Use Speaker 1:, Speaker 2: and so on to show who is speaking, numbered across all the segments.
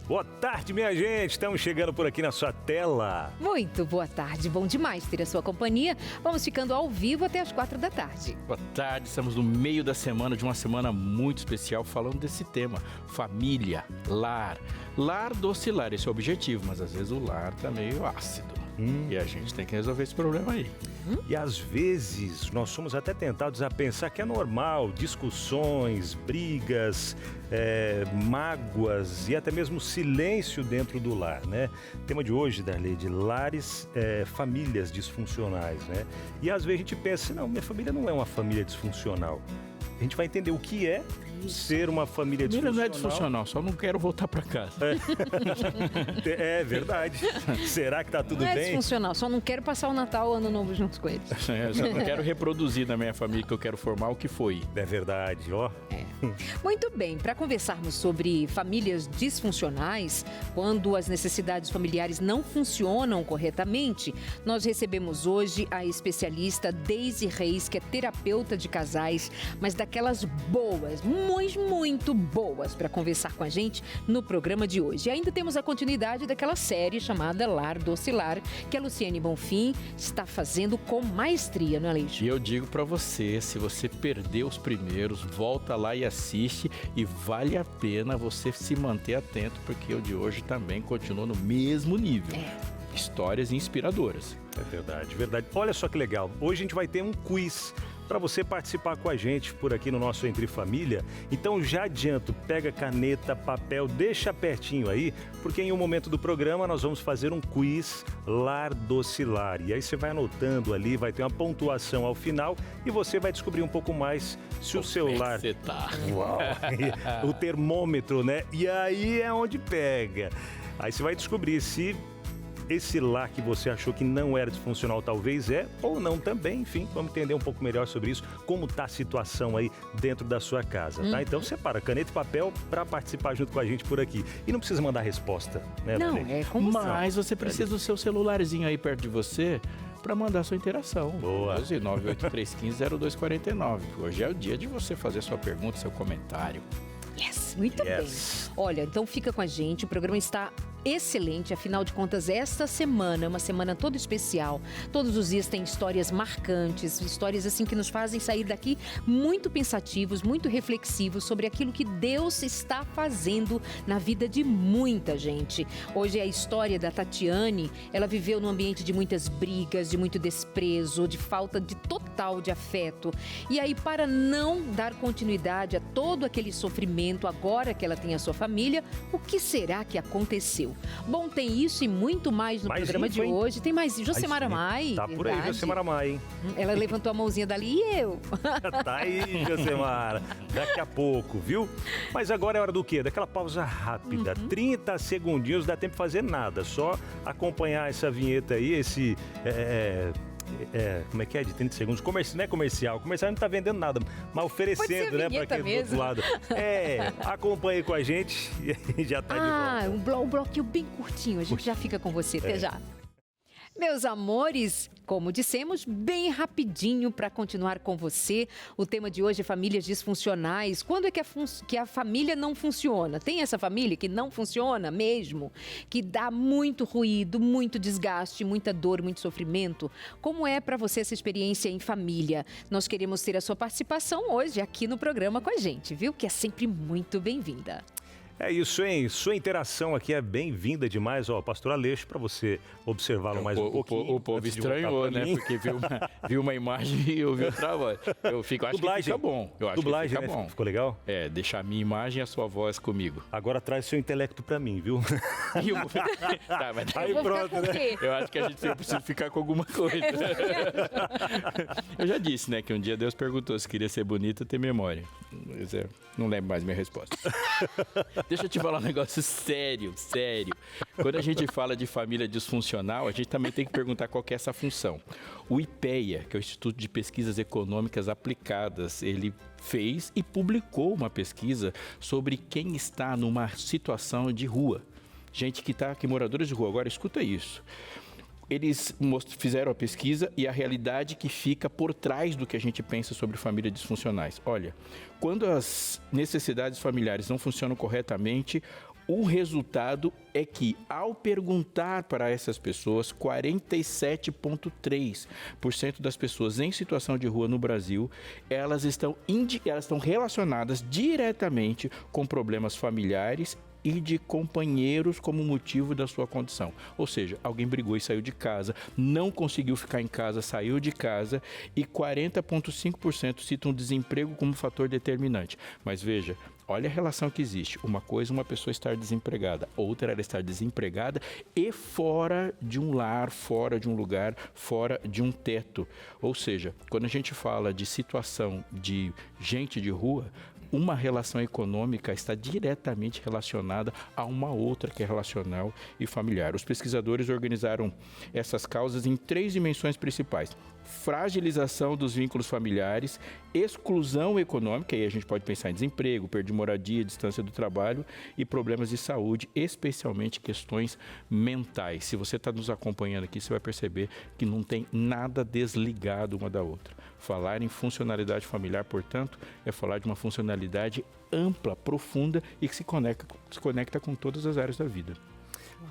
Speaker 1: Boa tarde, minha gente. Estamos chegando por aqui na sua tela.
Speaker 2: Muito boa tarde. Bom demais ter a sua companhia. Vamos ficando ao vivo até as 4 da tarde.
Speaker 3: Boa tarde. Estamos no meio da semana, de uma semana muito especial, falando desse tema. Família, lar. Lar doce lar, esse é o objetivo, mas às vezes o lar tá meio ácido. E a gente tem que resolver esse problema aí.
Speaker 1: E às vezes nós somos até tentados a pensar que é normal discussões, brigas, mágoas e até mesmo silêncio dentro do lar, né? O tema de hoje, Darley, de lares, famílias disfuncionais, né? E às vezes a gente pensa, não, minha família não é uma família disfuncional. A gente vai entender o que é ser uma família disfuncional.
Speaker 3: Não é disfuncional, só não quero voltar para casa.
Speaker 1: É verdade. Será que tá tudo bem?
Speaker 2: Não é disfuncional, só não quero passar o Natal, o Ano Novo juntos com eles.
Speaker 3: Só não quero reproduzir na minha família que eu quero formar o que foi.
Speaker 1: É verdade, ó.
Speaker 2: Muito bem, para conversarmos sobre famílias disfuncionais, quando as necessidades familiares não funcionam corretamente, nós recebemos hoje a especialista Deise Reis, que é terapeuta de casais, mas daquelas boas, muito boas, para conversar com a gente no programa de hoje. E ainda temos a continuidade daquela série chamada Lar Doce Lar, que a Luciane Bonfim está fazendo com maestria, não é, Aleixo?
Speaker 3: E eu digo para você, se você perdeu os primeiros, volta lá e assiste, e vale a pena você se manter atento, porque o de hoje também continua no mesmo nível. Histórias inspiradoras.
Speaker 1: É verdade, verdade. Olha só que legal. Hoje a gente vai ter um quiz para você participar com a gente por aqui no nosso Entre Família. Então já adianto, pega caneta, papel, deixa pertinho aí, porque em um momento do programa nós vamos fazer um quiz Lar Doce Lar. E aí você vai anotando ali, vai ter uma pontuação ao final e você vai descobrir um pouco mais se o seu lar...
Speaker 3: Você tá.
Speaker 1: Uau! O termômetro, né? E aí é onde pega. Aí você vai descobrir se esse lar que você achou que não era disfuncional talvez ou não também. Enfim, vamos entender um pouco melhor sobre isso, como está a situação aí dentro da sua casa, tá? Então separa caneta e papel para participar junto com a gente por aqui. E não precisa mandar resposta, né?
Speaker 2: Não,
Speaker 1: Darley?
Speaker 2: como
Speaker 3: Mas você precisa do seu celularzinho aí perto de você para mandar sua interação.
Speaker 1: Boa.
Speaker 3: 983150249. Hoje é o dia de você fazer sua pergunta, seu comentário.
Speaker 2: Muito bem.
Speaker 1: Yes.
Speaker 2: Olha, então fica com a gente, o programa está excelente, afinal de contas, esta semana é uma semana toda especial. Todos os dias tem histórias marcantes, histórias assim que nos fazem sair daqui muito pensativos, muito reflexivos sobre aquilo que Deus está fazendo na vida de muita gente. Hoje é a história da Tatiane. Ela viveu num ambiente de muitas brigas, de muito desprezo, de falta de total de afeto. E aí, para não dar continuidade a todo aquele sofrimento, agora que ela tem a sua família, o que será que aconteceu? Bom, tem isso e muito mais no programa de hoje. Tem mais Josemara Mai.
Speaker 1: Tá por aí,
Speaker 2: verdade.
Speaker 1: Josemara Mai, hein?
Speaker 2: Ela levantou a mãozinha dali e eu.
Speaker 1: Tá aí, Josemara. Daqui a pouco, viu? Mas agora é hora do quê? Daquela pausa rápida. 30 segundinhos, dá tempo de fazer nada. Só acompanhar essa vinheta aí, esse... como é que é? De 30 segundos. Não é comercial. O comercial não tá vendendo nada, mas oferecendo, né? Pra quem do outro lado. Acompanhe com a gente e aí já tá de volta.
Speaker 2: Um bloquinho bem curtinho. A gente já fica com você. Até já. Meus amores, como dissemos, bem rapidinho para continuar com você. O tema de hoje é famílias disfuncionais. Quando é que a família não funciona? Tem essa família que não funciona mesmo? Que dá muito ruído, muito desgaste, muita dor, muito sofrimento? Como é para você essa experiência em família? Nós queremos ter a sua participação hoje aqui no programa com a gente, viu? Que é sempre muito bem-vinda.
Speaker 1: É isso, hein? Sua interação aqui é bem-vinda demais, ó, pastor Aleixo, para você observá-lo mais um pouquinho.
Speaker 3: O povo estranhou, né? Porque viu uma imagem e ouviu outra voz. Eu acho que fica bom.
Speaker 1: Dublagem, né? Bom. Ficou legal?
Speaker 3: Deixar a minha imagem e a sua voz comigo.
Speaker 1: Agora traz seu intelecto para mim, viu?
Speaker 3: Tá, mas
Speaker 1: aí pronto, né?
Speaker 3: Eu acho que eu preciso ficar com alguma coisa. Eu já disse, né, que um dia Deus perguntou se queria ser bonito e ter memória. Não lembro mais minha resposta. Deixa eu te falar um negócio sério. Quando a gente fala de família disfuncional, a gente também tem que perguntar qual que é essa função. O IPEA, que é o Instituto de Pesquisas Econômicas Aplicadas, ele fez e publicou uma pesquisa sobre quem está numa situação de rua. Gente que moradores de rua. Agora, escuta isso. Eles fizeram a pesquisa e a realidade que fica por trás do que a gente pensa sobre famílias disfuncionais. Olha, quando as necessidades familiares não funcionam corretamente, o resultado é que, ao perguntar para essas pessoas, 47,3% das pessoas em situação de rua no Brasil, elas estão relacionadas diretamente com problemas familiares e de companheiros como motivo da sua condição. Ou seja, alguém brigou e saiu de casa, não conseguiu ficar em casa, saiu de casa, e 40,5% citam desemprego como fator determinante. Mas veja, olha a relação que existe. Uma coisa é uma pessoa estar desempregada, outra ela estar desempregada e fora de um lar, fora de um lugar, fora de um teto. Ou seja, quando a gente fala de situação de gente de rua, uma relação econômica está diretamente relacionada a uma outra que é relacional e familiar. Os pesquisadores organizaram essas causas em 3 dimensões principais: fragilização dos vínculos familiares, exclusão econômica, aí a gente pode pensar em desemprego, perda de moradia, distância do trabalho, e problemas de saúde, especialmente questões mentais. Se você está nos acompanhando aqui, você vai perceber que não tem nada desligado uma da outra. Falar em funcionalidade familiar, portanto, é falar de uma funcionalidade ampla, profunda e que se conecta com todas as áreas da vida.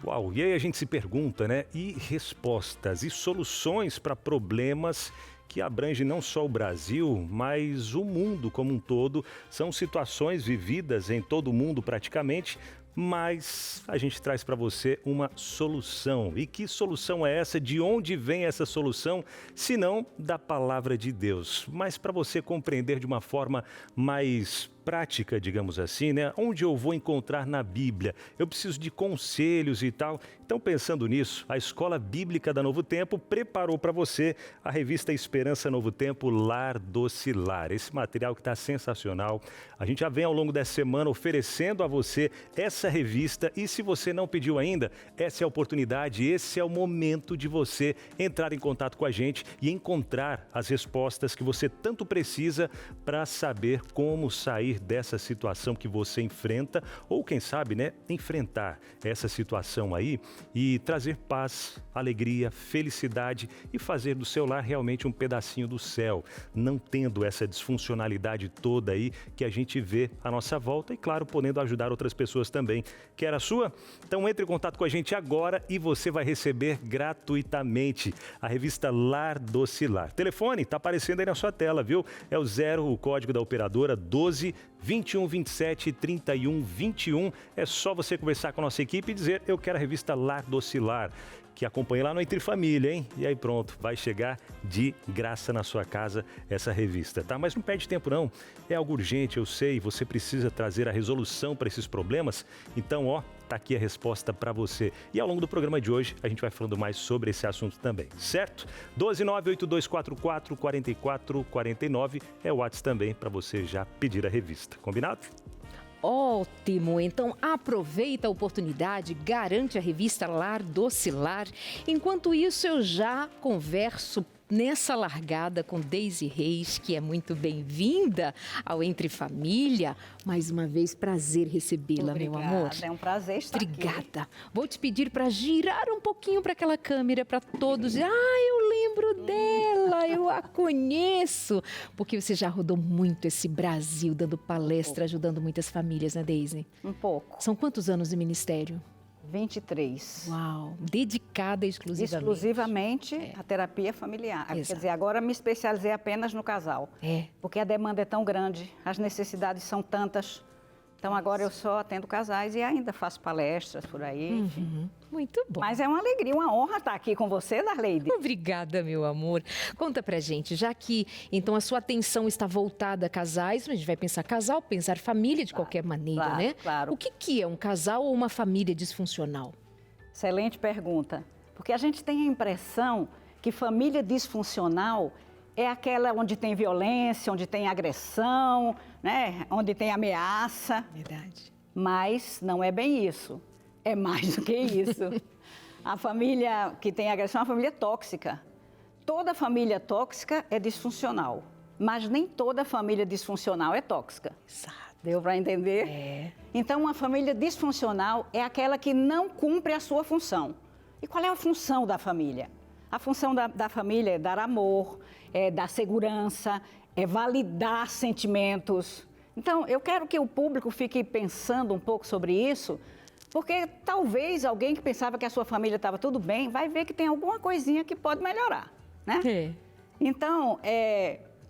Speaker 1: Uau, e aí a gente se pergunta, né? E respostas e soluções para problemas que abrangem não só o Brasil, mas o mundo como um todo. São situações vividas em todo o mundo praticamente, mas a gente traz para você uma solução. E que solução é essa? De onde vem essa solução? Se não da palavra de Deus. Mas para você compreender de uma forma mais prática, digamos assim, né? Onde eu vou encontrar na Bíblia? Eu preciso de conselhos e tal. Então, pensando nisso, a Escola Bíblica da Novo Tempo preparou para você a revista Esperança Novo Tempo, Lar Doce Lar. Esse material que está sensacional. A gente já vem ao longo dessa semana oferecendo a você essa revista, e se você não pediu ainda, essa é a oportunidade, esse é o momento de você entrar em contato com a gente e encontrar as respostas que você tanto precisa para saber como sair dessa situação que você enfrenta, ou quem sabe, né, enfrentar essa situação aí e trazer paz, alegria, felicidade e fazer do seu lar realmente um pedacinho do céu, não tendo essa disfuncionalidade toda aí que a gente vê à nossa volta e, claro, podendo ajudar outras pessoas também. Quer a sua? Então entre em contato com a gente agora e você vai receber gratuitamente a revista Lar Doce Lar. Telefone está aparecendo aí na sua tela, viu? É o código da operadora 12 21 27 31 21. É só você conversar com a nossa equipe e dizer: eu quero a revista Lar Doce Lar, que acompanha lá no Entre Família, hein? E aí pronto, vai chegar de graça na sua casa essa revista, tá? Mas não perde tempo não, é algo urgente, eu sei, você precisa trazer a resolução para esses problemas, então ó, tá aqui a resposta para você. E ao longo do programa de hoje, a gente vai falando mais sobre esse assunto também, certo? 12982444449 é o WhatsApp também para você já pedir a revista, combinado?
Speaker 2: Ótimo! Então aproveita a oportunidade, garante a revista Lar Doce Lar. Enquanto isso, eu já converso nessa largada com Deise Reis, que é muito bem-vinda ao Entre Família. Mais uma vez, prazer recebê-la, meu amor.
Speaker 4: É um prazer estar
Speaker 2: Obrigada. Aqui. Vou te pedir para girar um pouquinho para aquela câmera, para todos. Eu lembro dela, eu a conheço. Porque você já rodou muito esse Brasil, dando palestra, ajudando muitas famílias, né, Deise?
Speaker 4: Um pouco.
Speaker 2: São quantos anos de ministério?
Speaker 4: 23.
Speaker 2: Uau, dedicada exclusivamente.
Speaker 4: Exclusivamente à terapia familiar.
Speaker 2: Exato.
Speaker 4: Quer dizer, agora me especializei apenas no casal. Porque a demanda é tão grande, as necessidades são tantas. Então agora eu só atendo casais e ainda faço palestras por aí. Enfim.
Speaker 2: Muito bom.
Speaker 4: Mas é uma alegria, uma honra estar aqui com você, Darleide.
Speaker 2: Obrigada, meu amor. Conta pra gente, já que então a sua atenção está voltada a casais, a gente vai pensar casal, pensar família de qualquer maneira, né?
Speaker 4: Claro.
Speaker 2: O que é um casal ou uma família disfuncional?
Speaker 4: Excelente pergunta. Porque a gente tem a impressão que família disfuncional é aquela onde tem violência, onde tem agressão, né? Onde tem ameaça.
Speaker 2: Verdade.
Speaker 4: Mas não é bem isso. É mais do que isso. A família que tem agressão é uma família tóxica. Toda família tóxica é disfuncional, mas nem toda família disfuncional é tóxica.
Speaker 2: Exato.
Speaker 4: Deu para entender?
Speaker 2: É.
Speaker 4: Então, uma família disfuncional é aquela que não cumpre a sua função. E qual é a função da família? A função da família é dar amor, é dar segurança, é validar sentimentos. Então, eu quero que o público fique pensando um pouco sobre isso, porque talvez alguém que pensava que a sua família estava tudo bem, vai ver que tem alguma coisinha que pode melhorar, né?
Speaker 2: É.
Speaker 4: Então,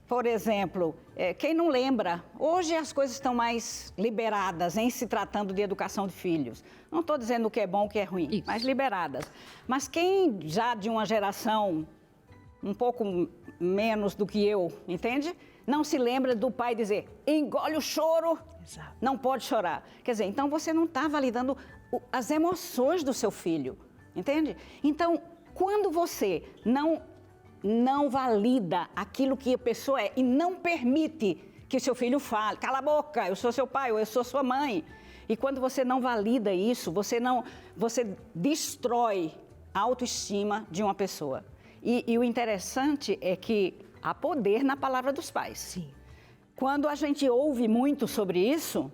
Speaker 4: por exemplo, quem não lembra, hoje as coisas estão mais liberadas em se tratando de educação de filhos. Não estou dizendo o que é bom, o que é ruim,
Speaker 2: Isso.
Speaker 4: mas liberadas. Mas quem já de uma geração um pouco menos do que eu, entende? Não se lembra do pai dizer, engole o choro,
Speaker 2: Exato.
Speaker 4: não pode chorar. Quer dizer, então você não está validando as emoções do seu filho, entende? Então, quando você não valida aquilo que a pessoa é e não permite que seu filho fale, cala a boca, eu sou seu pai ou eu sou sua mãe. E quando você não valida isso, você destrói a autoestima de uma pessoa. E o interessante é que há poder na palavra dos pais.
Speaker 2: Sim.
Speaker 4: Quando a gente ouve muito sobre isso,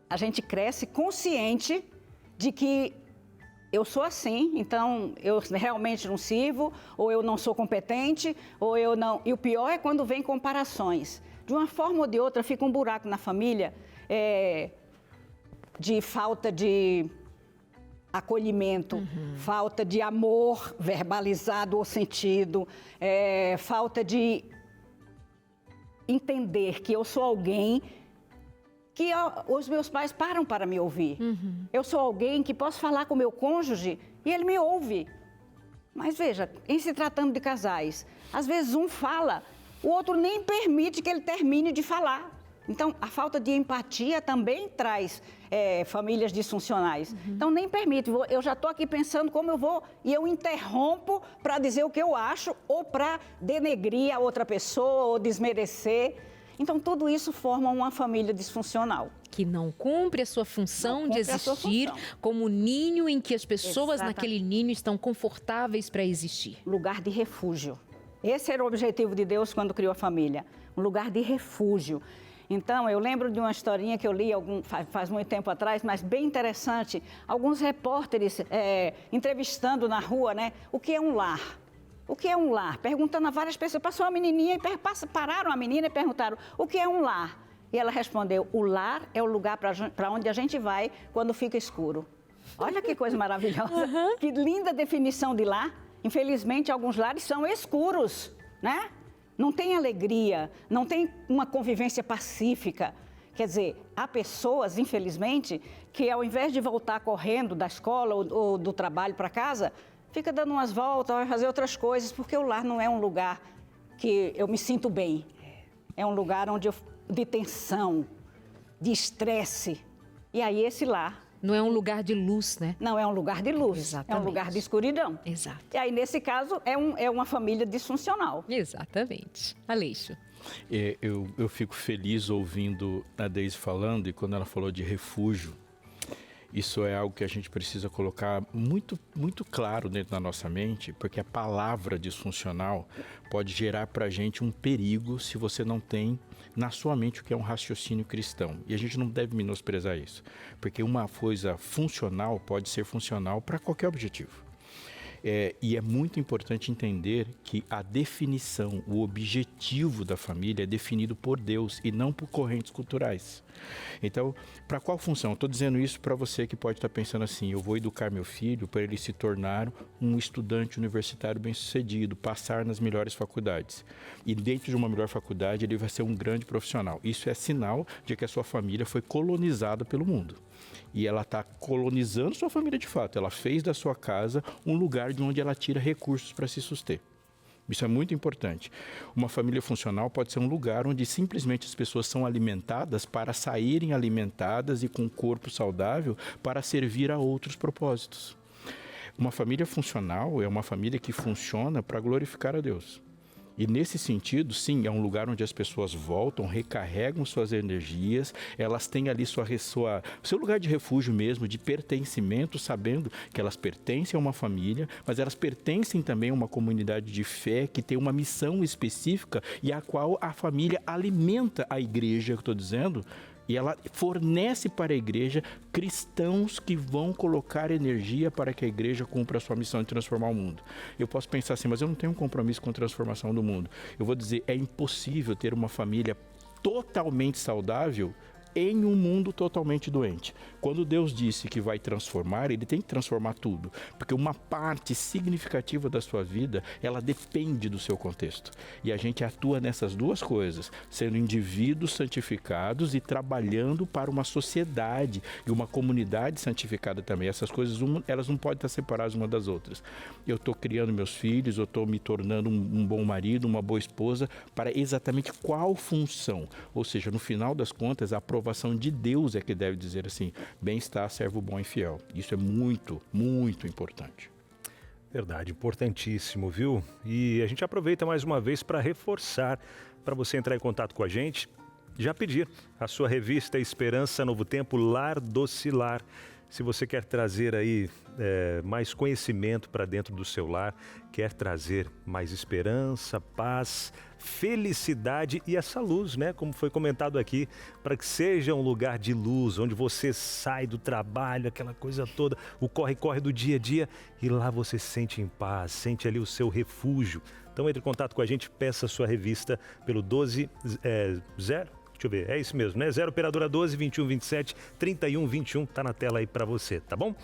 Speaker 4: a gente cresce consciente de que eu sou assim, então eu realmente não sirvo, ou eu não sou competente, ou eu não... E o pior é quando vem comparações. De uma forma ou de outra, fica um buraco na família de falta de acolhimento, falta de amor verbalizado ou sentido, falta de entender que eu sou alguém que os meus pais param para me ouvir. Eu sou alguém que posso falar com o meu cônjuge e ele me ouve. Mas veja, em se tratando de casais, às vezes um fala, o outro nem permite que ele termine de falar. Então, a falta de empatia também traz famílias disfuncionais. Então, nem permite. Eu já estou aqui pensando como eu vou e eu interrompo para dizer o que eu acho ou para denegrir a outra pessoa ou desmerecer. Então, tudo isso forma uma família disfuncional.
Speaker 2: Que não cumpre a sua função
Speaker 4: Não
Speaker 2: de
Speaker 4: cumpre a sua
Speaker 2: existir
Speaker 4: função.
Speaker 2: como ninho em que as pessoas
Speaker 4: Exatamente.
Speaker 2: naquele ninho estão confortáveis para existir.
Speaker 4: Lugar de refúgio. Esse era o objetivo de Deus quando criou a família. Um lugar de refúgio. Então, eu lembro de uma historinha que eu li faz muito tempo atrás, mas bem interessante. Alguns repórteres entrevistando na rua, né? O que é um lar? O que é um lar? Perguntando a várias pessoas. Passou uma menininha e pararam a menina e perguntaram, o que é um lar? E ela respondeu, o lar é o lugar para onde a gente vai quando fica escuro. Olha que coisa maravilhosa. Que linda definição de lar. Infelizmente, alguns lares são escuros, né? Não tem alegria, não tem uma convivência pacífica. Quer dizer, há pessoas, infelizmente, que ao invés de voltar correndo da escola ou do trabalho para casa, fica dando umas voltas, vai fazer outras coisas, porque o lar não é um lugar que eu me sinto bem. É um lugar de tensão, de estresse. E aí esse lar...
Speaker 2: Não é um lugar de luz, né?
Speaker 4: Não é um lugar de luz,
Speaker 2: Exatamente.
Speaker 4: é um lugar de escuridão.
Speaker 2: Exato.
Speaker 4: E aí, nesse caso, é uma família disfuncional.
Speaker 2: Exatamente. Aleixo.
Speaker 3: Eu fico feliz ouvindo a Deise falando, e quando ela falou de refúgio, isso é algo que a gente precisa colocar muito, muito claro dentro da nossa mente, porque a palavra disfuncional pode gerar para a gente um perigo se você não tem na sua mente o que é um raciocínio cristão. E a gente não deve menosprezar isso, porque uma coisa funcional pode ser funcional para qualquer objetivo. E é muito importante entender que a definição, o objetivo da família é definido por Deus e não por correntes culturais. Então, para qual função? Estou dizendo isso para você que pode estar pensando assim, eu vou educar meu filho para ele se tornar um estudante universitário bem-sucedido, passar nas melhores faculdades. E dentro de uma melhor faculdade ele vai ser um grande profissional. Isso é sinal de que a sua família foi colonizada pelo mundo. E ela está colonizando sua família de fato. Ela fez da sua casa um lugar de onde ela tira recursos para se suster. Isso é muito importante. Uma família funcional pode ser um lugar onde simplesmente as pessoas são alimentadas para saírem alimentadas e com um corpo saudável para servir a outros propósitos. Uma família funcional é uma família que funciona para glorificar a Deus. E nesse sentido, sim, é um lugar onde as pessoas voltam, recarregam suas energias, elas têm ali seu lugar de refúgio mesmo, de pertencimento, sabendo que elas pertencem a uma família, mas elas pertencem também a uma comunidade de fé que tem uma missão específica e a qual a família alimenta a igreja, que eu estou dizendo, E ela fornece para a igreja cristãos que vão colocar energia para que a igreja cumpra a sua missão de transformar o mundo. Eu posso pensar assim, mas eu não tenho um compromisso com a transformação do mundo. Eu vou dizer, é impossível ter uma família totalmente saudável em um mundo totalmente doente. Quando Deus disse que vai transformar, Ele tem que transformar tudo, porque uma parte significativa da sua vida, ela depende do seu contexto. E a gente atua nessas duas coisas, sendo indivíduos santificados e trabalhando para uma sociedade e uma comunidade santificada também. Essas coisas, elas não podem estar separadas uma das outras. Eu estou criando meus filhos, eu estou me tornando um bom marido, uma boa esposa, para exatamente qual função? Ou seja, no final das contas, a aprovação de Deus é que deve dizer assim, bem-estar, servo bom e fiel. Isso é muito, muito importante.
Speaker 1: Verdade, importantíssimo, viu? E a gente aproveita mais uma vez para reforçar, para você entrar em contato com a gente, já pedir a sua revista Esperança Novo Tempo, Lar Docilar. Se você quer trazer aí mais conhecimento para dentro do seu lar, quer trazer mais esperança, paz, felicidade e essa luz, né? Como foi comentado aqui, para que seja um lugar de luz, onde você sai do trabalho, aquela coisa toda, o corre-corre do dia a dia, e lá você se sente em paz, sente ali o seu refúgio. Então entre em contato com a gente, peça a sua revista pelo 12 Deixa eu ver, é isso mesmo, né? 0 operadora 12 21 27 31 21, tá na tela aí para você, tá bom?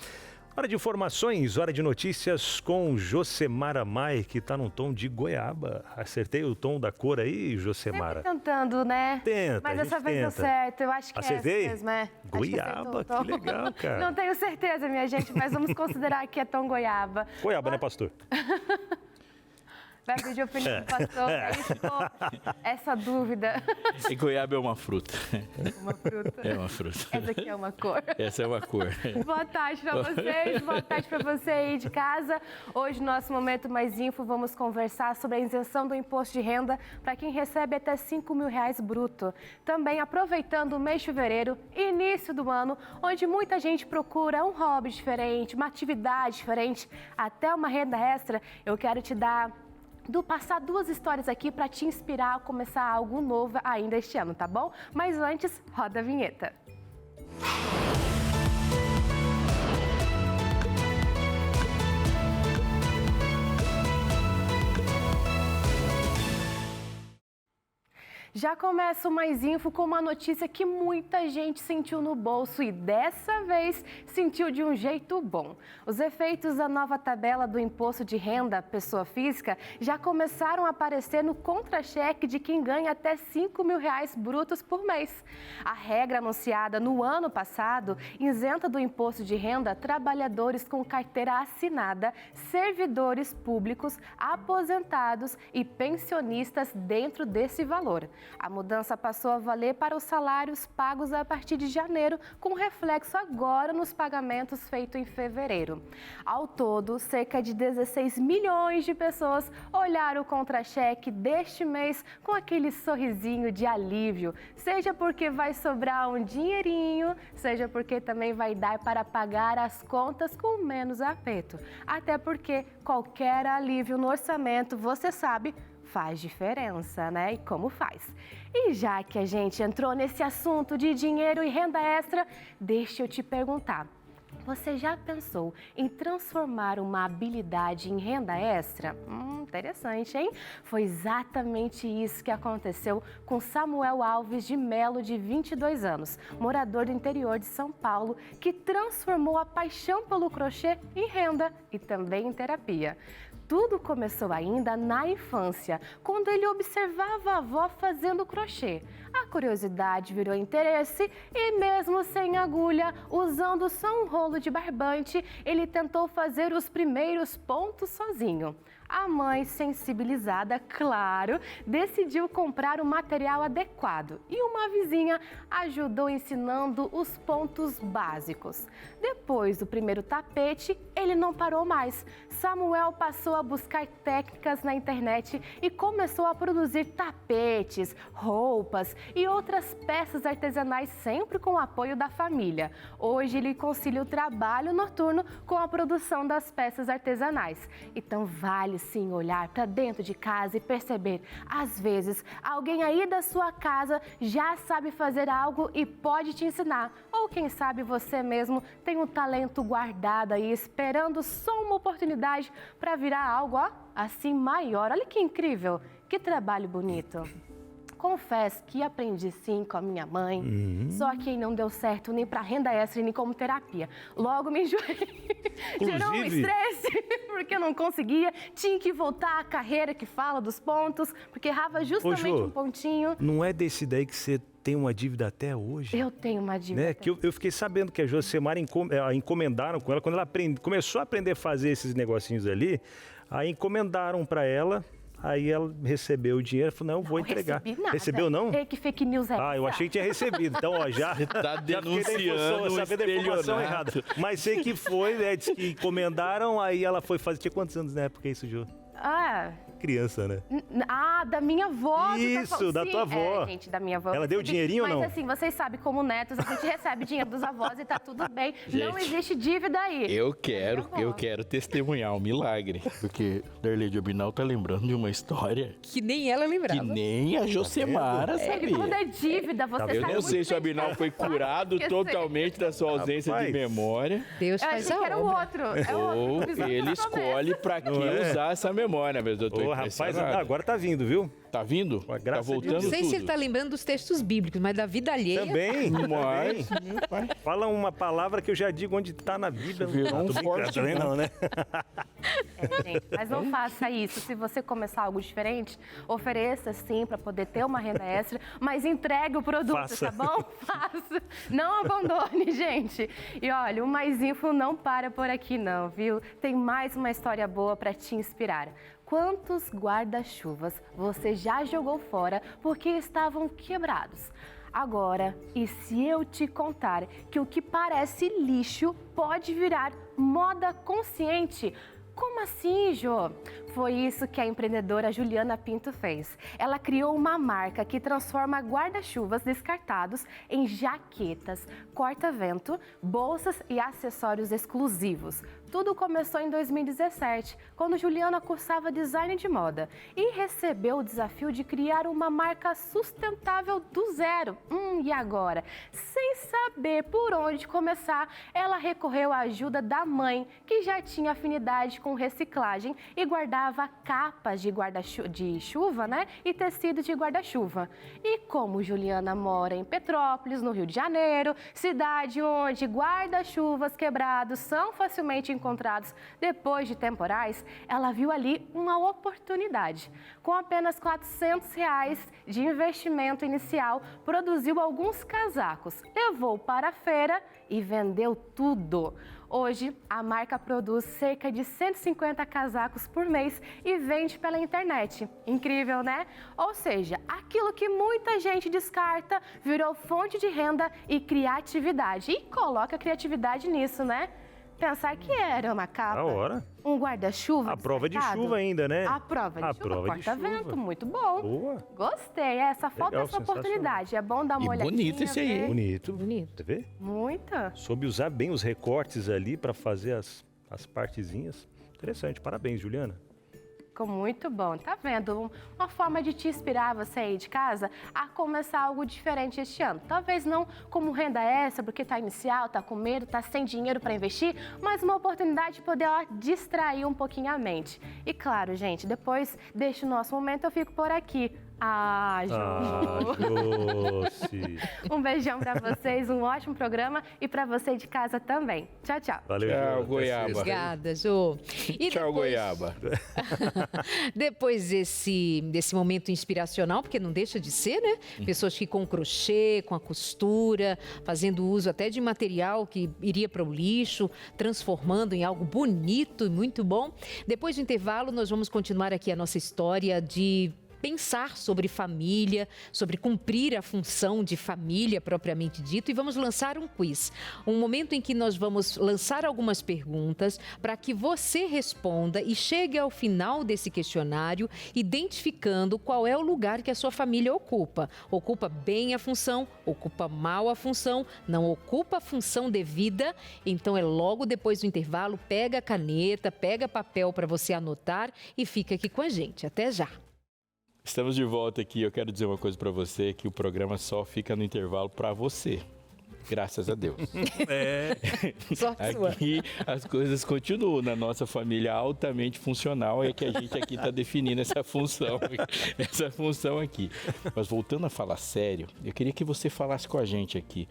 Speaker 1: Hora de informações, hora de notícias com Josemara Mai, que tá num tom de goiaba. Acertei o tom da cor aí, Josemara?
Speaker 5: Sempre tentando, né?
Speaker 1: Tenta,
Speaker 5: mas
Speaker 1: a gente
Speaker 5: dessa vez deu
Speaker 1: tenta.
Speaker 5: certo, eu acho que
Speaker 1: Acertei?
Speaker 5: é essa mesmo, é.
Speaker 1: Goiaba, que legal, cara.
Speaker 5: Não tenho certeza, minha gente, mas vamos considerar que é tom goiaba.
Speaker 1: Goiaba, né, pastor?
Speaker 5: Vai pedir opinião do pastor, é isso, essa dúvida.
Speaker 3: E goiaba é uma fruta.
Speaker 5: Uma fruta.
Speaker 3: É uma fruta.
Speaker 5: Essa aqui é uma cor.
Speaker 3: Essa é uma cor.
Speaker 5: Boa tarde para vocês, boa tarde para você aí de casa. Hoje, no nosso Momento Mais Info, vamos conversar sobre a isenção do imposto de renda para quem recebe até R$5.000 bruto. Também aproveitando o mês de fevereiro, início do ano, onde muita gente procura um hobby diferente, uma atividade diferente, até uma renda extra, eu quero te passar duas histórias aqui para te inspirar a começar algo novo ainda este ano, tá bom? Mas antes, roda a vinheta. Já começa o Mais Info com uma notícia que muita gente sentiu no bolso e dessa vez sentiu de um jeito bom. Os efeitos da nova tabela do imposto de renda pessoa física já começaram a aparecer no contra-cheque de quem ganha até R$5.000 brutos por mês. A regra anunciada no ano passado isenta do imposto de renda trabalhadores com carteira assinada, servidores públicos, aposentados e pensionistas dentro desse valor. A mudança passou a valer para os salários pagos a partir de janeiro, com reflexo agora nos pagamentos feitos em fevereiro. Ao todo, cerca de 16 milhões de pessoas olharam o contra-cheque deste mês com aquele sorrisinho de alívio, seja porque vai sobrar um dinheirinho, seja porque também vai dar para pagar as contas com menos aperto. Até porque qualquer alívio no orçamento, você sabe, faz diferença, né? E como faz? E já que a gente entrou nesse assunto de dinheiro e renda extra, deixa eu te perguntar. Você já pensou em transformar uma habilidade em renda extra? Interessante, hein? Foi exatamente isso que aconteceu com Samuel Alves de Melo, de 22 anos, morador do interior de São Paulo, que transformou a paixão pelo crochê em renda e também em terapia. Tudo começou ainda na infância, quando ele observava a avó fazendo crochê. A curiosidade virou interesse e mesmo sem agulha, usando só um rolo de barbante, ele tentou fazer os primeiros pontos sozinho. A mãe, sensibilizada, claro, decidiu comprar o material adequado e uma vizinha ajudou ensinando os pontos básicos. Depois do primeiro tapete, ele não parou mais. Samuel passou a buscar técnicas na internet e começou a produzir tapetes, roupas e outras peças artesanais, sempre com o apoio da família. Hoje ele concilia o trabalho noturno com a produção das peças artesanais. Então vale sim olhar para dentro de casa e perceber, às vezes, alguém aí da sua casa já sabe fazer algo e pode te ensinar. Ou quem sabe você mesmo tem um talento guardado aí, esperando só uma oportunidade para virar algo, ó, assim maior. Olha que incrível, que trabalho bonito. Confesso que aprendi sim com a minha mãe, só que não deu certo nem para renda extra nem como terapia. Logo me enjoei. Gerou um estresse, porque eu não conseguia. Tinha que voltar à carreira que fala dos pontos, porque errava justamente um pontinho.
Speaker 1: Não é desse daí que você tem uma dívida até hoje?
Speaker 5: Eu tenho uma dívida.
Speaker 1: Né? Que eu fiquei sabendo que a Josemara encomendaram com ela, quando ela começou a aprender a fazer esses negocinhos ali, aí encomendaram para ela. Aí ela recebeu o dinheiro e falou, não, vou entregar.
Speaker 5: Nada.
Speaker 1: Recebeu, não?
Speaker 5: Que fake news é essa?
Speaker 1: Ah, eu achei que tinha recebido. Então, ó, já
Speaker 3: Tá denunciando o
Speaker 1: informação errada. Mas sei que foi, né? Diz que encomendaram, aí ela foi fazer... Tinha quantos anos na época isso, Jô? Criança, né?
Speaker 5: Da minha avó.
Speaker 1: Isso, da tua avó.
Speaker 5: Gente, da minha avó.
Speaker 1: Ela deu dinheirinho ou não?
Speaker 5: Mas assim, vocês sabem, como netos, a gente recebe dinheiro dos avós e tá tudo bem. Gente, não existe dívida aí.
Speaker 3: Eu quero testemunhar um milagre. Porque Darley Obinal tá lembrando de uma história
Speaker 2: Que nem ela lembrava.
Speaker 3: que nem a Josemara
Speaker 5: Ele tudo
Speaker 3: sabia.
Speaker 5: é dívida, você sabe.
Speaker 3: Eu não sei se o Abinal foi curado totalmente da sua ausência de memória.
Speaker 2: Deus
Speaker 5: Eu
Speaker 2: faz
Speaker 5: achei
Speaker 2: a
Speaker 5: que era o
Speaker 2: obra.
Speaker 5: outro.
Speaker 3: Ou ele escolhe pra que usar essa memória, mas eu tô
Speaker 1: Ô, rapaz,
Speaker 3: impressionado.
Speaker 1: agora tá vindo, viu?
Speaker 3: Tá vindo? Tá
Speaker 1: graça de
Speaker 3: voltando
Speaker 2: Não sei se ele
Speaker 3: tudo.
Speaker 2: tá lembrando dos textos bíblicos, mas da vida alheia.
Speaker 1: Também.
Speaker 3: Mas,
Speaker 1: Fala uma palavra que eu já digo onde tá na Bíblia.
Speaker 3: Virou um
Speaker 1: tô brincando,
Speaker 3: forte
Speaker 1: também não, né?
Speaker 5: Gente, mas não faça isso. Se você começar algo diferente, ofereça sim para poder ter uma renda extra, mas entregue o produto,
Speaker 1: Faça.
Speaker 5: tá bom? Faça. Não abandone, gente. E olha, o Mais Info não para por aqui não, viu? Tem mais uma história boa para te inspirar. Quantos guarda-chuvas você já jogou fora porque estavam quebrados? Agora, e se eu te contar que o que parece lixo pode virar moda consciente? Como assim, Jô? Foi isso que a empreendedora Juliana Pinto fez. Ela criou uma marca que transforma guarda-chuvas descartados em jaquetas, corta-vento, bolsas e acessórios exclusivos. Tudo começou em 2017, quando Juliana cursava design de moda e recebeu o desafio de criar uma marca sustentável do zero. E agora? Sem saber por onde começar, ela recorreu à ajuda da mãe, que já tinha afinidade com reciclagem e guardava capas de chuva, né? E tecido de guarda-chuva. E como Juliana mora em Petrópolis, no Rio de Janeiro, cidade onde guarda-chuvas quebrados são facilmente encontrados depois de temporais, ela viu ali uma oportunidade. Com apenas R$400 de investimento inicial, produziu alguns casacos, levou para a feira e vendeu tudo. Hoje, a marca produz cerca de 150 casacos por mês e vende pela internet. Incrível, né? Ou seja, aquilo que muita gente descarta virou fonte de renda e criatividade. E coloca criatividade nisso, né? Pensar que era uma capa,
Speaker 1: Da hora.
Speaker 5: um guarda-chuva.
Speaker 1: A prova de
Speaker 5: descartado.
Speaker 1: chuva ainda, né?
Speaker 5: A prova de
Speaker 1: A
Speaker 5: chuva,
Speaker 1: prova de
Speaker 5: corta-vento,
Speaker 1: chuva.
Speaker 5: muito bom.
Speaker 1: Boa.
Speaker 5: Gostei, só falta
Speaker 1: Legal,
Speaker 5: essa oportunidade. É bom dar uma
Speaker 3: E
Speaker 5: olhadinha.
Speaker 3: bonito esse aí,
Speaker 5: ver.
Speaker 3: hein?
Speaker 1: Bonito.
Speaker 2: Bonito.
Speaker 1: Você vê?
Speaker 5: Muita.
Speaker 1: Soube usar bem os recortes ali para fazer as partezinhas. Interessante. Parabéns, Juliana.
Speaker 5: Ficou muito bom, tá vendo? Uma forma de te inspirar você aí de casa a começar algo diferente este ano. Talvez não como renda extra, porque tá inicial, tá com medo, tá sem dinheiro para investir, mas uma oportunidade de poder distrair um pouquinho a mente. E claro, gente, depois deste nosso momento eu fico por aqui.
Speaker 1: Doce.
Speaker 5: Um beijão para vocês, um ótimo programa e para você de casa também. Tchau, tchau.
Speaker 1: Valeu,
Speaker 3: Tchau,
Speaker 1: Jô.
Speaker 3: Goiaba.
Speaker 2: Obrigada, Jô. E
Speaker 3: Tchau, Goiaba.
Speaker 2: Depois desse momento inspiracional, porque não deixa de ser, né? Pessoas que com crochê, com a costura, fazendo uso até de material que iria para o lixo, transformando em algo bonito e muito bom. Depois do intervalo, nós vamos continuar aqui a nossa história de pensar sobre família, sobre cumprir a função de família propriamente dito, e vamos lançar um quiz. Um momento em que nós vamos lançar algumas perguntas para que você responda e chegue ao final desse questionário identificando qual é o lugar que a sua família ocupa. Ocupa bem a função, ocupa mal a função, não ocupa a função devida, então é logo depois do intervalo, pega a caneta, pega papel para você anotar e fica aqui com a gente. Até já!
Speaker 3: Estamos de volta aqui. Eu quero dizer uma coisa para você, que o programa só fica no intervalo para você. Graças a Deus.
Speaker 2: Sorte sua.
Speaker 3: Aqui as coisas continuam na nossa família altamente funcional, é que a gente aqui está definindo essa função aqui. Mas voltando a falar sério, eu queria que você falasse com a gente aqui.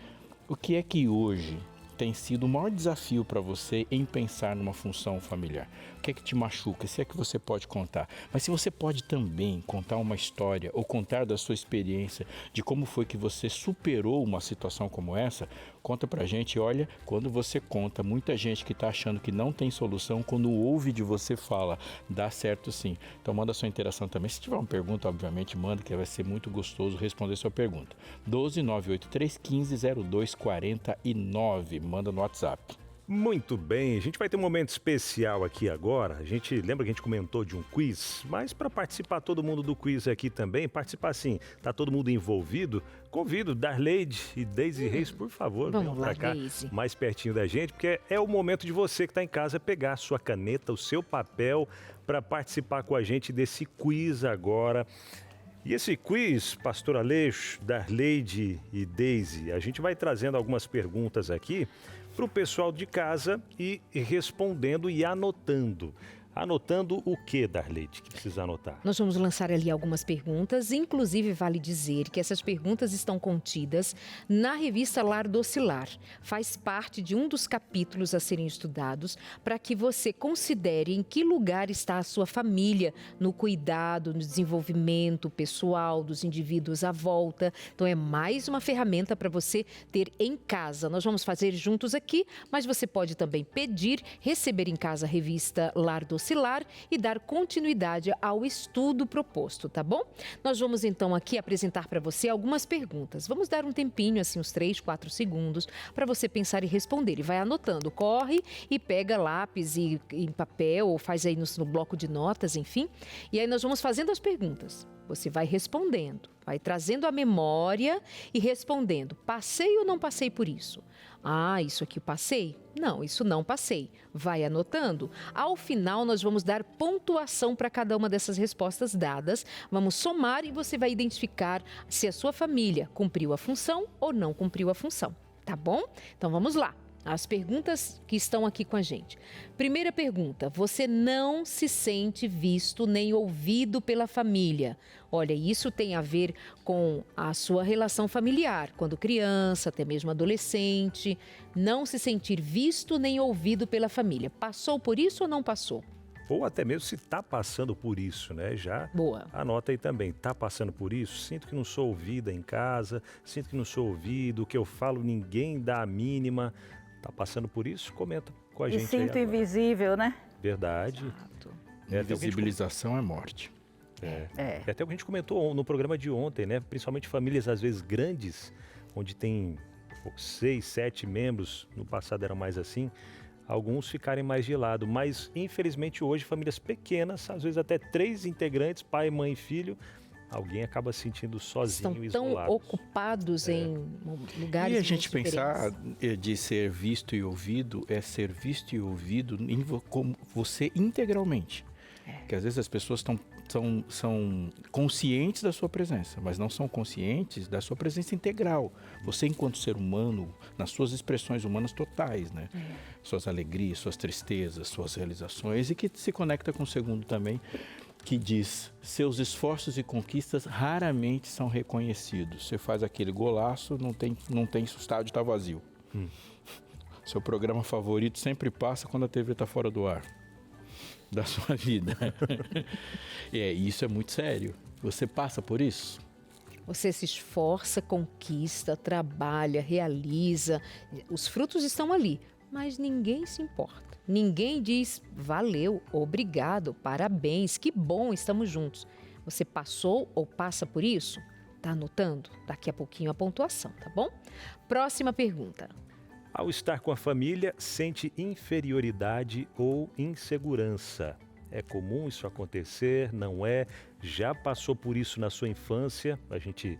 Speaker 3: O que é que hoje tem sido o maior desafio para você em pensar numa função familiar? O que é que te machuca? Se é que você pode contar. Mas se você pode também contar uma história ou contar da sua experiência de como foi que você superou uma situação como essa, conta pra gente. Olha, quando você conta, muita gente que está achando que não tem solução, quando ouve de você fala, dá certo sim. Então manda sua interação também. Se tiver uma pergunta, obviamente manda, que vai ser muito gostoso responder sua pergunta. 12 983 15 02 49. Manda no WhatsApp.
Speaker 1: Muito bem, a gente vai ter um momento especial aqui agora. Lembra que a gente comentou de um quiz? Mas para participar todo mundo do quiz aqui também, participar assim, tá todo mundo envolvido, convido Darleide e Deise Reis, por favor, venham para cá,
Speaker 2: Deise,
Speaker 1: mais pertinho da gente, porque é o momento de você que está em casa pegar a sua caneta, o seu papel, para participar com a gente desse quiz agora. E esse quiz, Pastor Aleixo, Darleide e Deise, a gente vai trazendo algumas perguntas aqui para o pessoal de casa e respondendo e anotando. Anotando o que, Darleide, que precisa anotar?
Speaker 2: Nós vamos lançar ali algumas perguntas, inclusive vale dizer que essas perguntas estão contidas na revista Lar Docilar. Faz parte de um dos capítulos a serem estudados para que você considere em que lugar está a sua família no cuidado, no desenvolvimento pessoal dos indivíduos à volta. Então é mais uma ferramenta para você ter em casa. Nós vamos fazer juntos aqui, mas você pode também pedir, receber em casa a revista Lar Docilar e dar continuidade ao estudo proposto, tá bom? Nós vamos então aqui apresentar para você algumas perguntas. Vamos dar um tempinho, assim, uns 3, 4 segundos, para você pensar e responder. E vai anotando, corre e pega lápis e papel, ou faz aí no bloco de notas, enfim. E aí nós vamos fazendo as perguntas. Você vai respondendo, vai trazendo a memória e respondendo. Passei ou não passei por isso? Ah, isso aqui eu passei? Não, isso não passei. Vai anotando. Ao final, nós vamos dar pontuação para cada uma dessas respostas dadas. Vamos somar e você vai identificar se a sua família cumpriu a função ou não cumpriu a função. Tá bom? Então vamos lá. As perguntas que estão aqui com a gente. Primeira pergunta: você não se sente visto nem ouvido pela família? Olha, isso tem a ver com a sua relação familiar, quando criança, até mesmo adolescente. Não se sentir visto nem ouvido pela família. Passou por isso ou não passou?
Speaker 1: Ou até mesmo se está passando por isso, né? Já
Speaker 2: Boa.
Speaker 1: Anota aí também, está passando por isso? Sinto que não sou ouvida em casa, sinto que não sou ouvido, o que eu falo ninguém dá a mínima. Está passando por isso? Comenta com a gente.
Speaker 4: Me sinto
Speaker 1: aí
Speaker 4: invisível, né?
Speaker 1: Verdade.
Speaker 2: Exato.
Speaker 3: Invisibilização é morte.
Speaker 1: É até o que a gente comentou no programa de ontem, né? Principalmente famílias às vezes grandes, onde tem 6, 7 membros, no passado era mais assim, alguns ficarem mais de lado. Mas infelizmente hoje famílias pequenas, às vezes até 3 integrantes, pai, mãe e filho, alguém acaba se sentindo sozinho,
Speaker 2: estão tão
Speaker 1: isolado.
Speaker 2: ocupados em lugares.
Speaker 3: E a gente
Speaker 2: muito
Speaker 3: pensar
Speaker 2: diferentes.
Speaker 3: de ser visto e ouvido, é ser visto e ouvido como você integralmente. Porque às vezes as pessoas são conscientes da sua presença, mas não são conscientes da sua presença integral. Você, enquanto ser humano, nas suas expressões humanas totais, né? Suas alegrias, suas tristezas, suas realizações, e que se conecta com o segundo também, que diz: seus esforços e conquistas raramente são reconhecidos. Você faz aquele golaço, não tem o estádio está vazio. Seu programa favorito sempre passa quando a TV está fora do ar da sua vida. Isso é muito sério. Você passa por isso?
Speaker 2: Você se esforça, conquista, trabalha, realiza. Os frutos estão ali, mas ninguém se importa. Ninguém diz valeu, obrigado, parabéns, que bom, estamos juntos. Você passou ou passa por isso? Tá anotando? Daqui a pouquinho a pontuação, tá bom? Próxima pergunta.
Speaker 1: Ao estar com a família, sente inferioridade ou insegurança. É comum isso acontecer? Não é? Já passou por isso na sua infância? A gente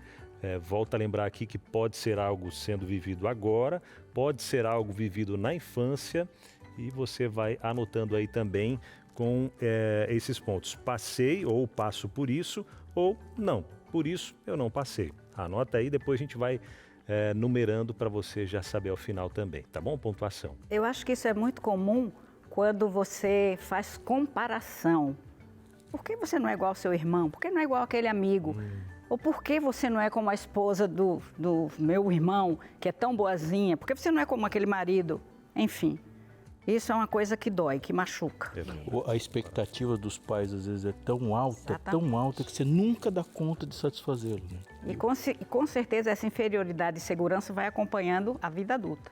Speaker 1: volta a lembrar aqui que pode ser algo sendo vivido agora, pode ser algo vivido na infância, e você vai anotando aí também com esses pontos. Passei ou passo por isso, ou não, por isso eu não passei. Anota aí, depois a gente vai numerando para você já saber ao final também, tá bom? Pontuação.
Speaker 4: Eu acho que isso é muito comum quando você faz comparação. Por que você não é igual ao seu irmão? Por que não é igual àquele amigo? Ou por que você não é como a esposa do meu irmão, que é tão boazinha? Por que você não é como aquele marido? Enfim, isso é uma coisa que dói, que machuca.
Speaker 3: A expectativa dos pais, às vezes, é tão alta que você nunca dá conta de satisfazê-lo. Né?
Speaker 4: E com certeza essa inferioridade e segurança vai acompanhando a vida adulta.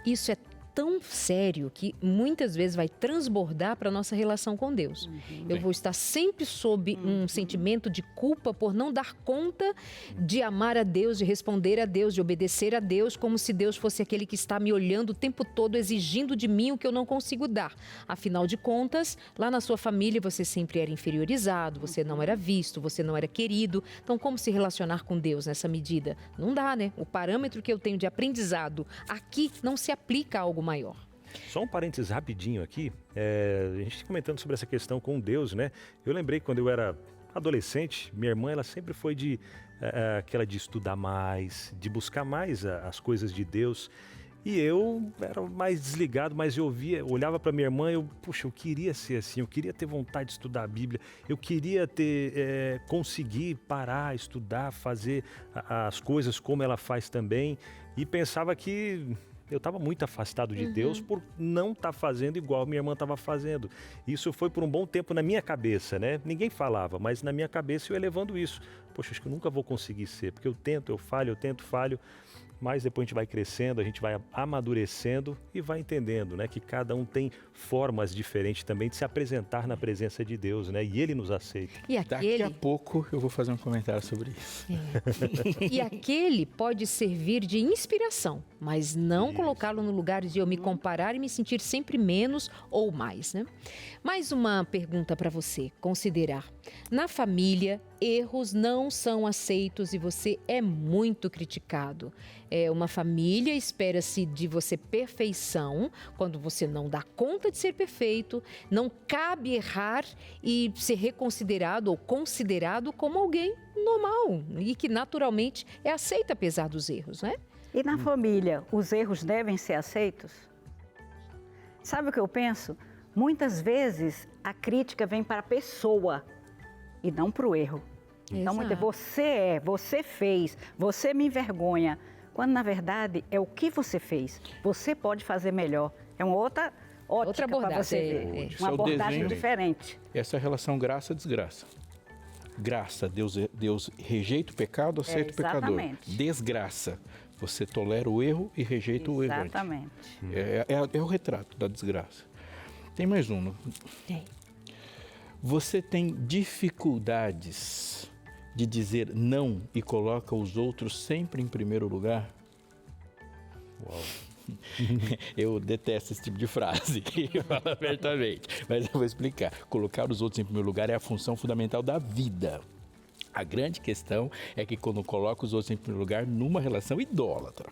Speaker 2: Isso é tão sério que muitas vezes vai transbordar para a nossa relação com Deus. Eu vou estar sempre sob um sentimento de culpa por não dar conta de amar a Deus, de responder a Deus, de obedecer a Deus, como se Deus fosse aquele que está me olhando o tempo todo, exigindo de mim o que eu não consigo dar. Afinal de contas, lá na sua família você sempre era inferiorizado, você não era visto, você não era querido. Então, como se relacionar com Deus nessa medida? Não dá, né? O parâmetro que eu tenho de aprendizado aqui não se aplica a algo maior.
Speaker 1: Só um parênteses rapidinho aqui, a gente comentando sobre essa questão com Deus, né? Eu lembrei quando eu era adolescente, minha irmã, ela sempre foi aquela de estudar mais, de buscar mais as coisas de Deus. E eu era mais desligado, mas eu olhava para minha irmã, eu queria ser assim, eu queria ter vontade de estudar a Bíblia, eu queria conseguir parar, estudar, fazer as coisas como ela faz também, e pensava que eu estava muito afastado de Deus por não estar fazendo igual minha irmã estava fazendo. Isso foi por um bom tempo na minha cabeça, né? Ninguém falava, mas na minha cabeça eu ia levando isso. Poxa, acho que eu nunca vou conseguir ser, porque eu tento, eu falho, mas depois a gente vai crescendo, a gente vai amadurecendo e vai entendendo, né, que cada um tem formas diferentes também de se apresentar na presença de Deus, né, e Ele nos aceita.
Speaker 3: Daqui a pouco eu vou fazer um comentário sobre isso.
Speaker 2: E aquele pode servir de inspiração, mas não colocá-lo no lugar de eu me comparar e me sentir sempre menos ou mais, né? Mais uma pergunta para você considerar. Na família, erros não são aceitos e você é muito criticado. Uma família espera-se de você perfeição, quando você não dá conta de ser perfeito, não cabe errar e ser reconsiderado ou considerado como alguém normal e que naturalmente é aceito apesar dos erros, né?
Speaker 4: E na família, os erros devem ser aceitos? Sabe o que eu penso? Muitas vezes a crítica vem para a pessoa e não para o erro. Então, você fez, você me envergonha. Quando, na verdade, é o que você fez. Você pode fazer melhor. É uma outra ótica para você ver. Uma abordagem diferente.
Speaker 3: Essa relação graça-desgraça. Graça, Deus rejeita o pecado, aceita o pecador. Desgraça, você tolera o erro e rejeita o erro.
Speaker 4: Exatamente.
Speaker 3: É o retrato da desgraça. Tem mais um.
Speaker 2: Tem.
Speaker 3: Você tem dificuldades de dizer não e coloca os outros sempre em primeiro lugar? Uau. Eu detesto esse tipo de frase, falo abertamente, mas eu vou explicar. Colocar os outros em primeiro lugar é a função fundamental da vida. A grande questão é que quando coloca os outros em primeiro lugar numa relação idólatra,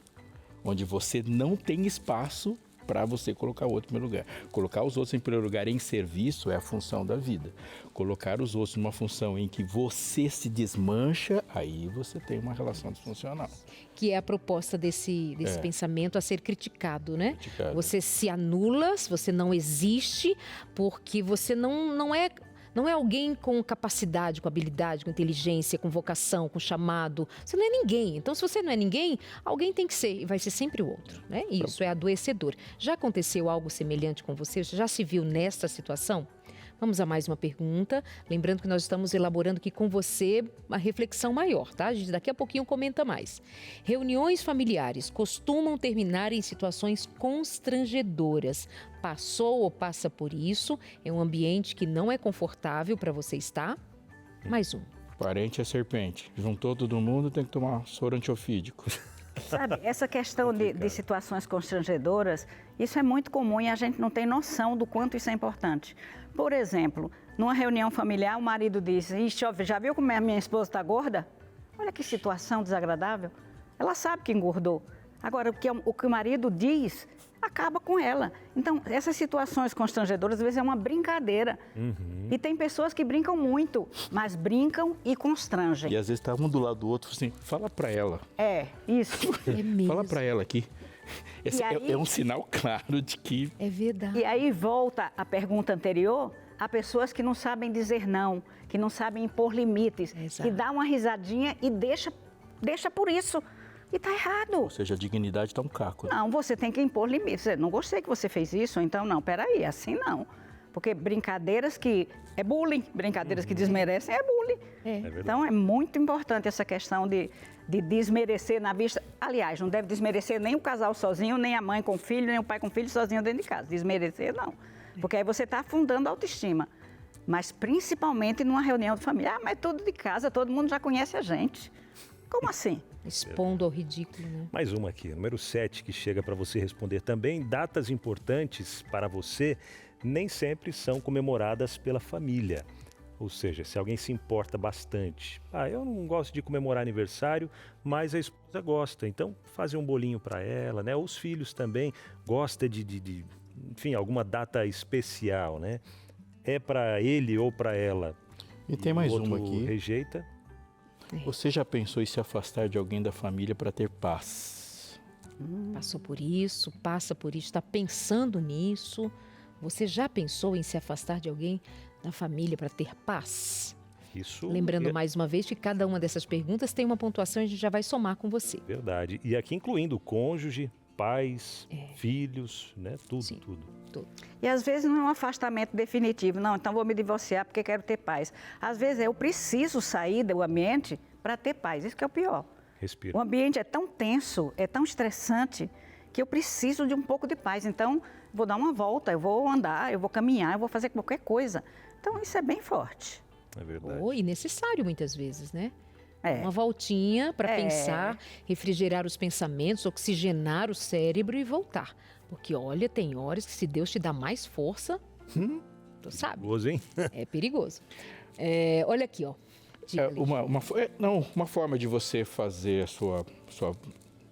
Speaker 3: onde você não tem espaço para você colocar o outro em primeiro lugar. Colocar os outros em primeiro lugar em serviço é a função da vida. Colocar os outros numa função em que você se desmancha, aí você tem uma relação disfuncional.
Speaker 2: Que é a proposta desse pensamento a ser criticado, né?
Speaker 3: Criticado.
Speaker 2: Você se anula, você não existe, porque você não é alguém com capacidade, com habilidade, com inteligência, com vocação, com chamado. Você não é ninguém. Então, se você não é ninguém, alguém tem que ser. E vai ser sempre o outro, né? E isso é adoecedor. Já aconteceu algo semelhante com você? Você já se viu nesta situação? Vamos a mais uma pergunta. Lembrando que nós estamos elaborando aqui com você uma reflexão maior, tá? A gente daqui a pouquinho comenta mais. Reuniões familiares costumam terminar em situações constrangedoras. Passou ou passa por isso? É um ambiente que não é confortável para você estar? Mais um.
Speaker 3: Parente é serpente. Juntou todo mundo, tem que tomar soro antiofídico.
Speaker 4: Sabe, essa questão de situações constrangedoras, isso é muito comum e a gente não tem noção do quanto isso é importante. Por exemplo, numa reunião familiar, o marido diz: "Ixi, ó, já viu como a minha esposa está gorda? Olha que situação desagradável." Ela sabe que engordou. Agora, o que o marido diz acaba com ela. Então, essas situações constrangedoras, às vezes, é uma brincadeira. E tem pessoas que brincam muito, mas brincam e constrangem.
Speaker 3: E às vezes tá um do lado do outro, assim, fala pra ela.
Speaker 4: É, isso.
Speaker 2: É mesmo.
Speaker 3: Fala pra ela aqui. Esse
Speaker 4: aí-
Speaker 3: é um sinal claro de que
Speaker 2: É verdade.
Speaker 4: E aí volta a pergunta anterior, há pessoas que não sabem dizer não, que não sabem impor limites,
Speaker 2: Exato.
Speaker 4: que dá uma risadinha e deixa por isso. E tá errado.
Speaker 3: ou seja, a dignidade tá um caco. Né?
Speaker 4: Não, você tem que impor limites. Não gostei que você fez isso, então não, peraí, assim não. Porque brincadeiras que é bullying, brincadeiras que desmerecem é bullying. Então é muito importante essa questão de desmerecer na vista. Aliás, não deve desmerecer nem o casal sozinho, nem a mãe com o filho, nem o pai com o filho sozinho dentro de casa. Desmerecer não. Porque aí você está afundando a autoestima. Mas principalmente numa reunião de família. Ah, mas tudo de casa, todo mundo já conhece a gente. Como assim?
Speaker 2: Expondo ao ridículo, né?
Speaker 1: Mais uma aqui, número 7, que chega para você responder também. Datas importantes para você nem sempre são comemoradas pela família. Ou seja, se alguém se importa bastante. Ah, eu não gosto de comemorar aniversário, mas a esposa gosta. Então, fazer um bolinho para ela, né? Os filhos também gostam enfim, alguma data especial, né? É para ele ou para ela.
Speaker 3: E tem mais
Speaker 1: o outro
Speaker 3: uma aqui.
Speaker 1: rejeita.
Speaker 3: Você já pensou em se afastar de alguém da família para ter paz?
Speaker 2: Passou por isso, passa por isso, está pensando nisso. Você já pensou em se afastar de alguém da família para ter paz?
Speaker 1: Isso
Speaker 2: Lembrando
Speaker 1: é
Speaker 2: mais uma vez que cada uma dessas perguntas tem uma pontuação e a gente já vai somar com você.
Speaker 1: verdade. E aqui incluindo cônjuge, pais, filhos, né? Tudo,
Speaker 2: Sim.
Speaker 1: tudo.
Speaker 4: E às vezes não é um afastamento definitivo, não, então vou me divorciar porque quero ter paz. Às vezes eu preciso sair do ambiente para ter paz, isso que é o pior.
Speaker 1: Respira.
Speaker 4: O ambiente é tão tenso, é tão estressante, que eu preciso de um pouco de paz. Então, vou dar uma volta, eu vou andar, eu vou caminhar, eu vou fazer qualquer coisa. Então, isso é bem forte.
Speaker 1: É verdade.
Speaker 2: Oh, e necessário muitas vezes, né?
Speaker 4: É.
Speaker 2: Uma voltinha para
Speaker 4: É.
Speaker 2: pensar, refrigerar os pensamentos, oxigenar o cérebro e voltar. Porque, olha, tem horas que se Deus te dá mais força, tu sabe,
Speaker 1: Gozo, hein?
Speaker 2: é perigoso. Olha aqui, ó. Diga, Alexandre.
Speaker 3: Uma forma de você fazer a sua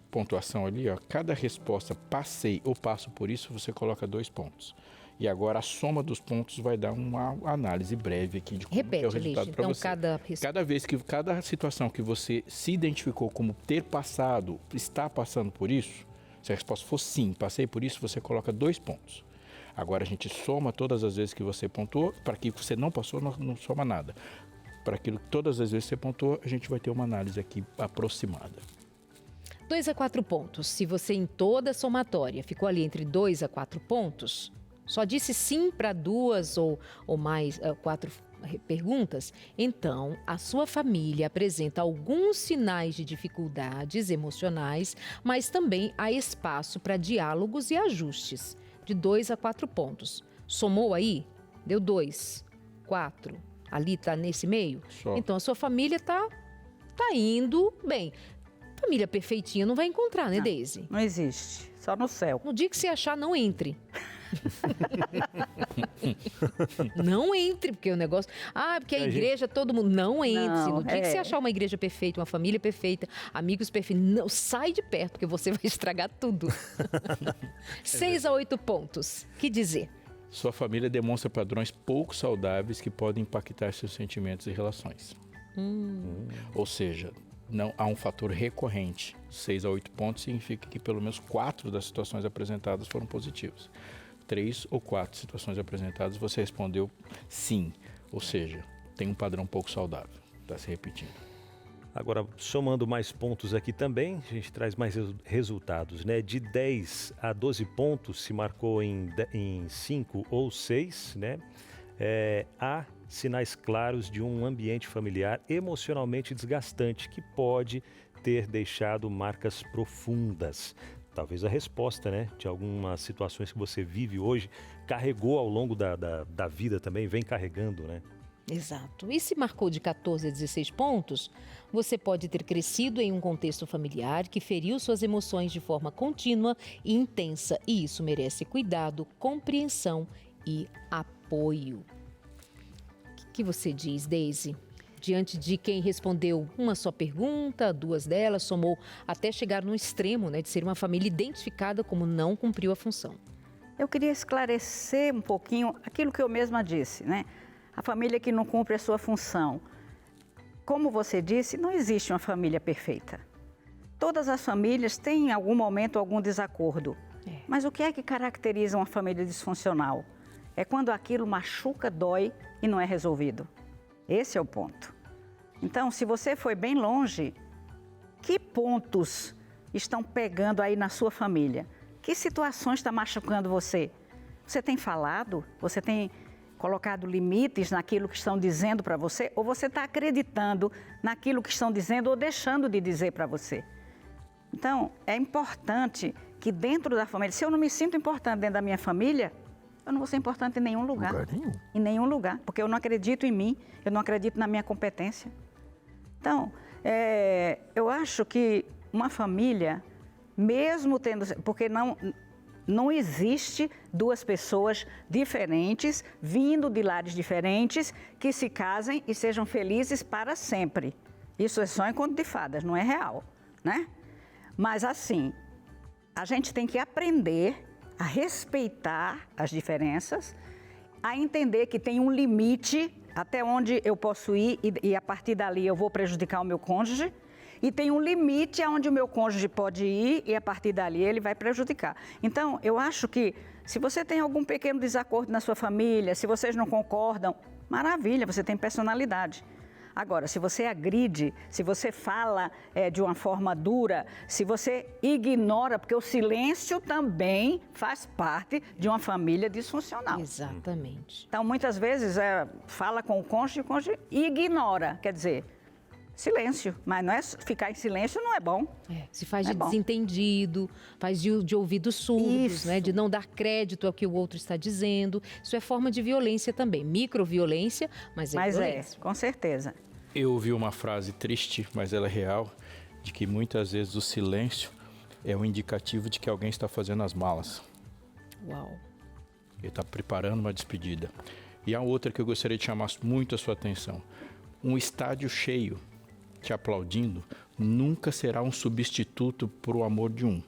Speaker 3: pontuação ali, ó. Cada resposta, passei ou passo por isso, você coloca 2 pontos. E agora a soma dos pontos vai dar uma análise breve aqui de como
Speaker 2: Repete,
Speaker 3: é o resultado
Speaker 2: Alexandre.
Speaker 3: para
Speaker 2: Então,
Speaker 3: você. Cada situação que você se identificou como ter passado, está passando por isso, se a resposta for sim, passei por isso, você coloca 2 pontos. Agora a gente soma todas as vezes que você pontuou, para aquilo que você não passou, não soma nada. Para aquilo que todas as vezes que você pontuou, a gente vai ter uma análise aqui aproximada.
Speaker 2: 2 a 4 pontos. Se você em toda a somatória ficou ali entre 2 a 4 pontos, só disse sim para 2 ou mais 4 perguntas, então a sua família apresenta alguns sinais de dificuldades emocionais, mas também há espaço para diálogos e ajustes. De 2 a 4 pontos. Somou aí? Deu 2, 4. Ali está nesse meio?
Speaker 3: Só.
Speaker 2: Então a sua família está indo bem. Família perfeitinha não vai encontrar, né,
Speaker 4: Não.
Speaker 2: Deise?
Speaker 4: Não existe, só no céu.
Speaker 2: No dia que você achar, não entre. Não entre, porque o negócio... Ah, porque a igreja, todo mundo... Não entre.
Speaker 4: Não,
Speaker 2: No dia que você achar uma igreja perfeita, uma família perfeita, amigos perfeitos, não, sai de perto, porque você vai estragar tudo. 6 a 8 pontos. Que dizer?
Speaker 3: Sua família demonstra padrões pouco saudáveis que podem impactar seus sentimentos e relações. Ou seja, não há um fator recorrente. 6 a 8 pontos significa que pelo menos 4 das situações apresentadas foram positivas. 3 ou 4 situações apresentadas você respondeu sim. Ou seja, tem um padrão pouco saudável. Está se repetindo.
Speaker 1: Agora, somando mais pontos aqui também, a gente traz mais resultados, né? De 10 a 12 pontos, se marcou em 5 ou 6, né? Há sinais claros de um ambiente familiar emocionalmente desgastante que pode ter deixado marcas profundas. Talvez a resposta, né, de algumas situações que você vive hoje, carregou ao longo da vida também, vem carregando, né?
Speaker 2: Exato. E se marcou de 14 a 16 pontos, você pode ter crescido em um contexto familiar que feriu suas emoções de forma contínua e intensa. E isso merece cuidado, compreensão e apoio. O que você diz, Deise? Diante de quem respondeu uma só pergunta, 2 delas, somou até chegar no extremo, né, de ser uma família identificada como não cumpriu a função.
Speaker 4: Eu queria esclarecer um pouquinho aquilo que eu mesma disse, né? A família que não cumpre a sua função. Como você disse, não existe uma família perfeita. Todas as famílias têm em algum momento algum desacordo. Mas o que é que caracteriza uma família disfuncional? É quando aquilo machuca, dói e não é resolvido. Esse é o ponto. Então, se você foi bem longe, que pontos estão pegando aí na sua família? Que situações está machucando você? Você tem falado? Você tem colocado limites naquilo que estão dizendo para você? Ou você está acreditando naquilo que estão dizendo ou deixando de dizer para você? Então, é importante que dentro da família, se eu não me sinto importante dentro da minha família, eu não vou ser importante em nenhum lugar. Em nenhum lugar, porque eu não acredito em mim, eu não acredito na minha competência. Então, eu acho que uma família, mesmo tendo... Porque não existe 2 pessoas diferentes, vindo de lares diferentes, que se casem e sejam felizes para sempre. Isso é só em conto de fadas, não é real, né? Mas assim, a gente tem que aprender a respeitar as diferenças, a entender que tem um limite até onde eu posso ir e a partir dali eu vou prejudicar o meu cônjuge, e tem um limite aonde o meu cônjuge pode ir e a partir dali ele vai prejudicar. Então, eu acho que se você tem algum pequeno desacordo na sua família, se vocês não concordam, maravilha, você tem personalidade. Agora, se você agride, se você fala de uma forma dura, se você ignora, porque o silêncio também faz parte de uma família disfuncional.
Speaker 2: Exatamente.
Speaker 4: Então, muitas vezes, fala com o cônjuge ignora, quer dizer, silêncio. Mas não é ficar em silêncio não é bom.
Speaker 2: Se faz de desentendido, faz de ouvidos surdos, né? De não dar crédito ao que o outro está dizendo. Isso é forma de violência também, microviolência, mas violência.
Speaker 4: Com certeza.
Speaker 3: Eu ouvi uma frase triste, mas ela é real, de que muitas vezes o silêncio é um indicativo de que alguém está fazendo as malas.
Speaker 2: Uau.
Speaker 3: Ele está preparando uma despedida. E a outra que eu gostaria de chamar muito a sua atenção. Um estádio cheio te aplaudindo nunca será um substituto para o amor de um.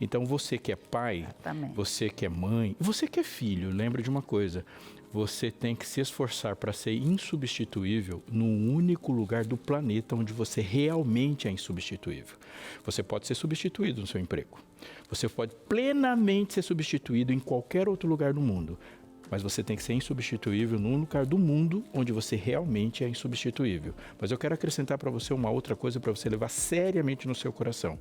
Speaker 3: Então você que é pai, você que é mãe, você que é filho, lembra de uma coisa. Você tem que se esforçar para ser insubstituível no único lugar do planeta onde você realmente é insubstituível. Você pode ser substituído no seu emprego. Você pode plenamente ser substituído em qualquer outro lugar do mundo. Mas você tem que ser insubstituível num lugar do mundo onde você realmente é insubstituível. Mas eu quero acrescentar para você uma outra coisa para você levar seriamente no seu coração.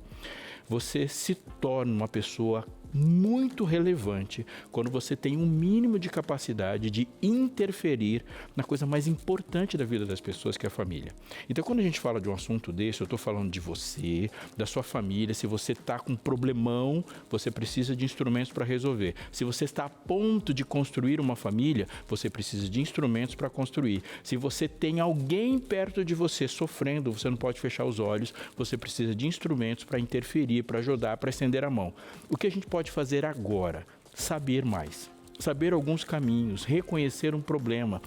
Speaker 3: Você se torna uma pessoa muito relevante quando você tem um mínimo de capacidade de interferir na coisa mais importante da vida das pessoas, que é a família. Então, quando a gente fala de um assunto desse, eu estou falando de você, da sua família. Se você está com um problemão, você precisa de instrumentos para resolver. Se você está a ponto de construir uma família, você precisa de instrumentos para construir. Se você tem alguém perto de você sofrendo, você não pode fechar os olhos, você precisa de instrumentos para interferir, para ajudar, para estender a mão. O que a gente pode fazer agora? Saber mais, saber alguns caminhos, reconhecer um problema,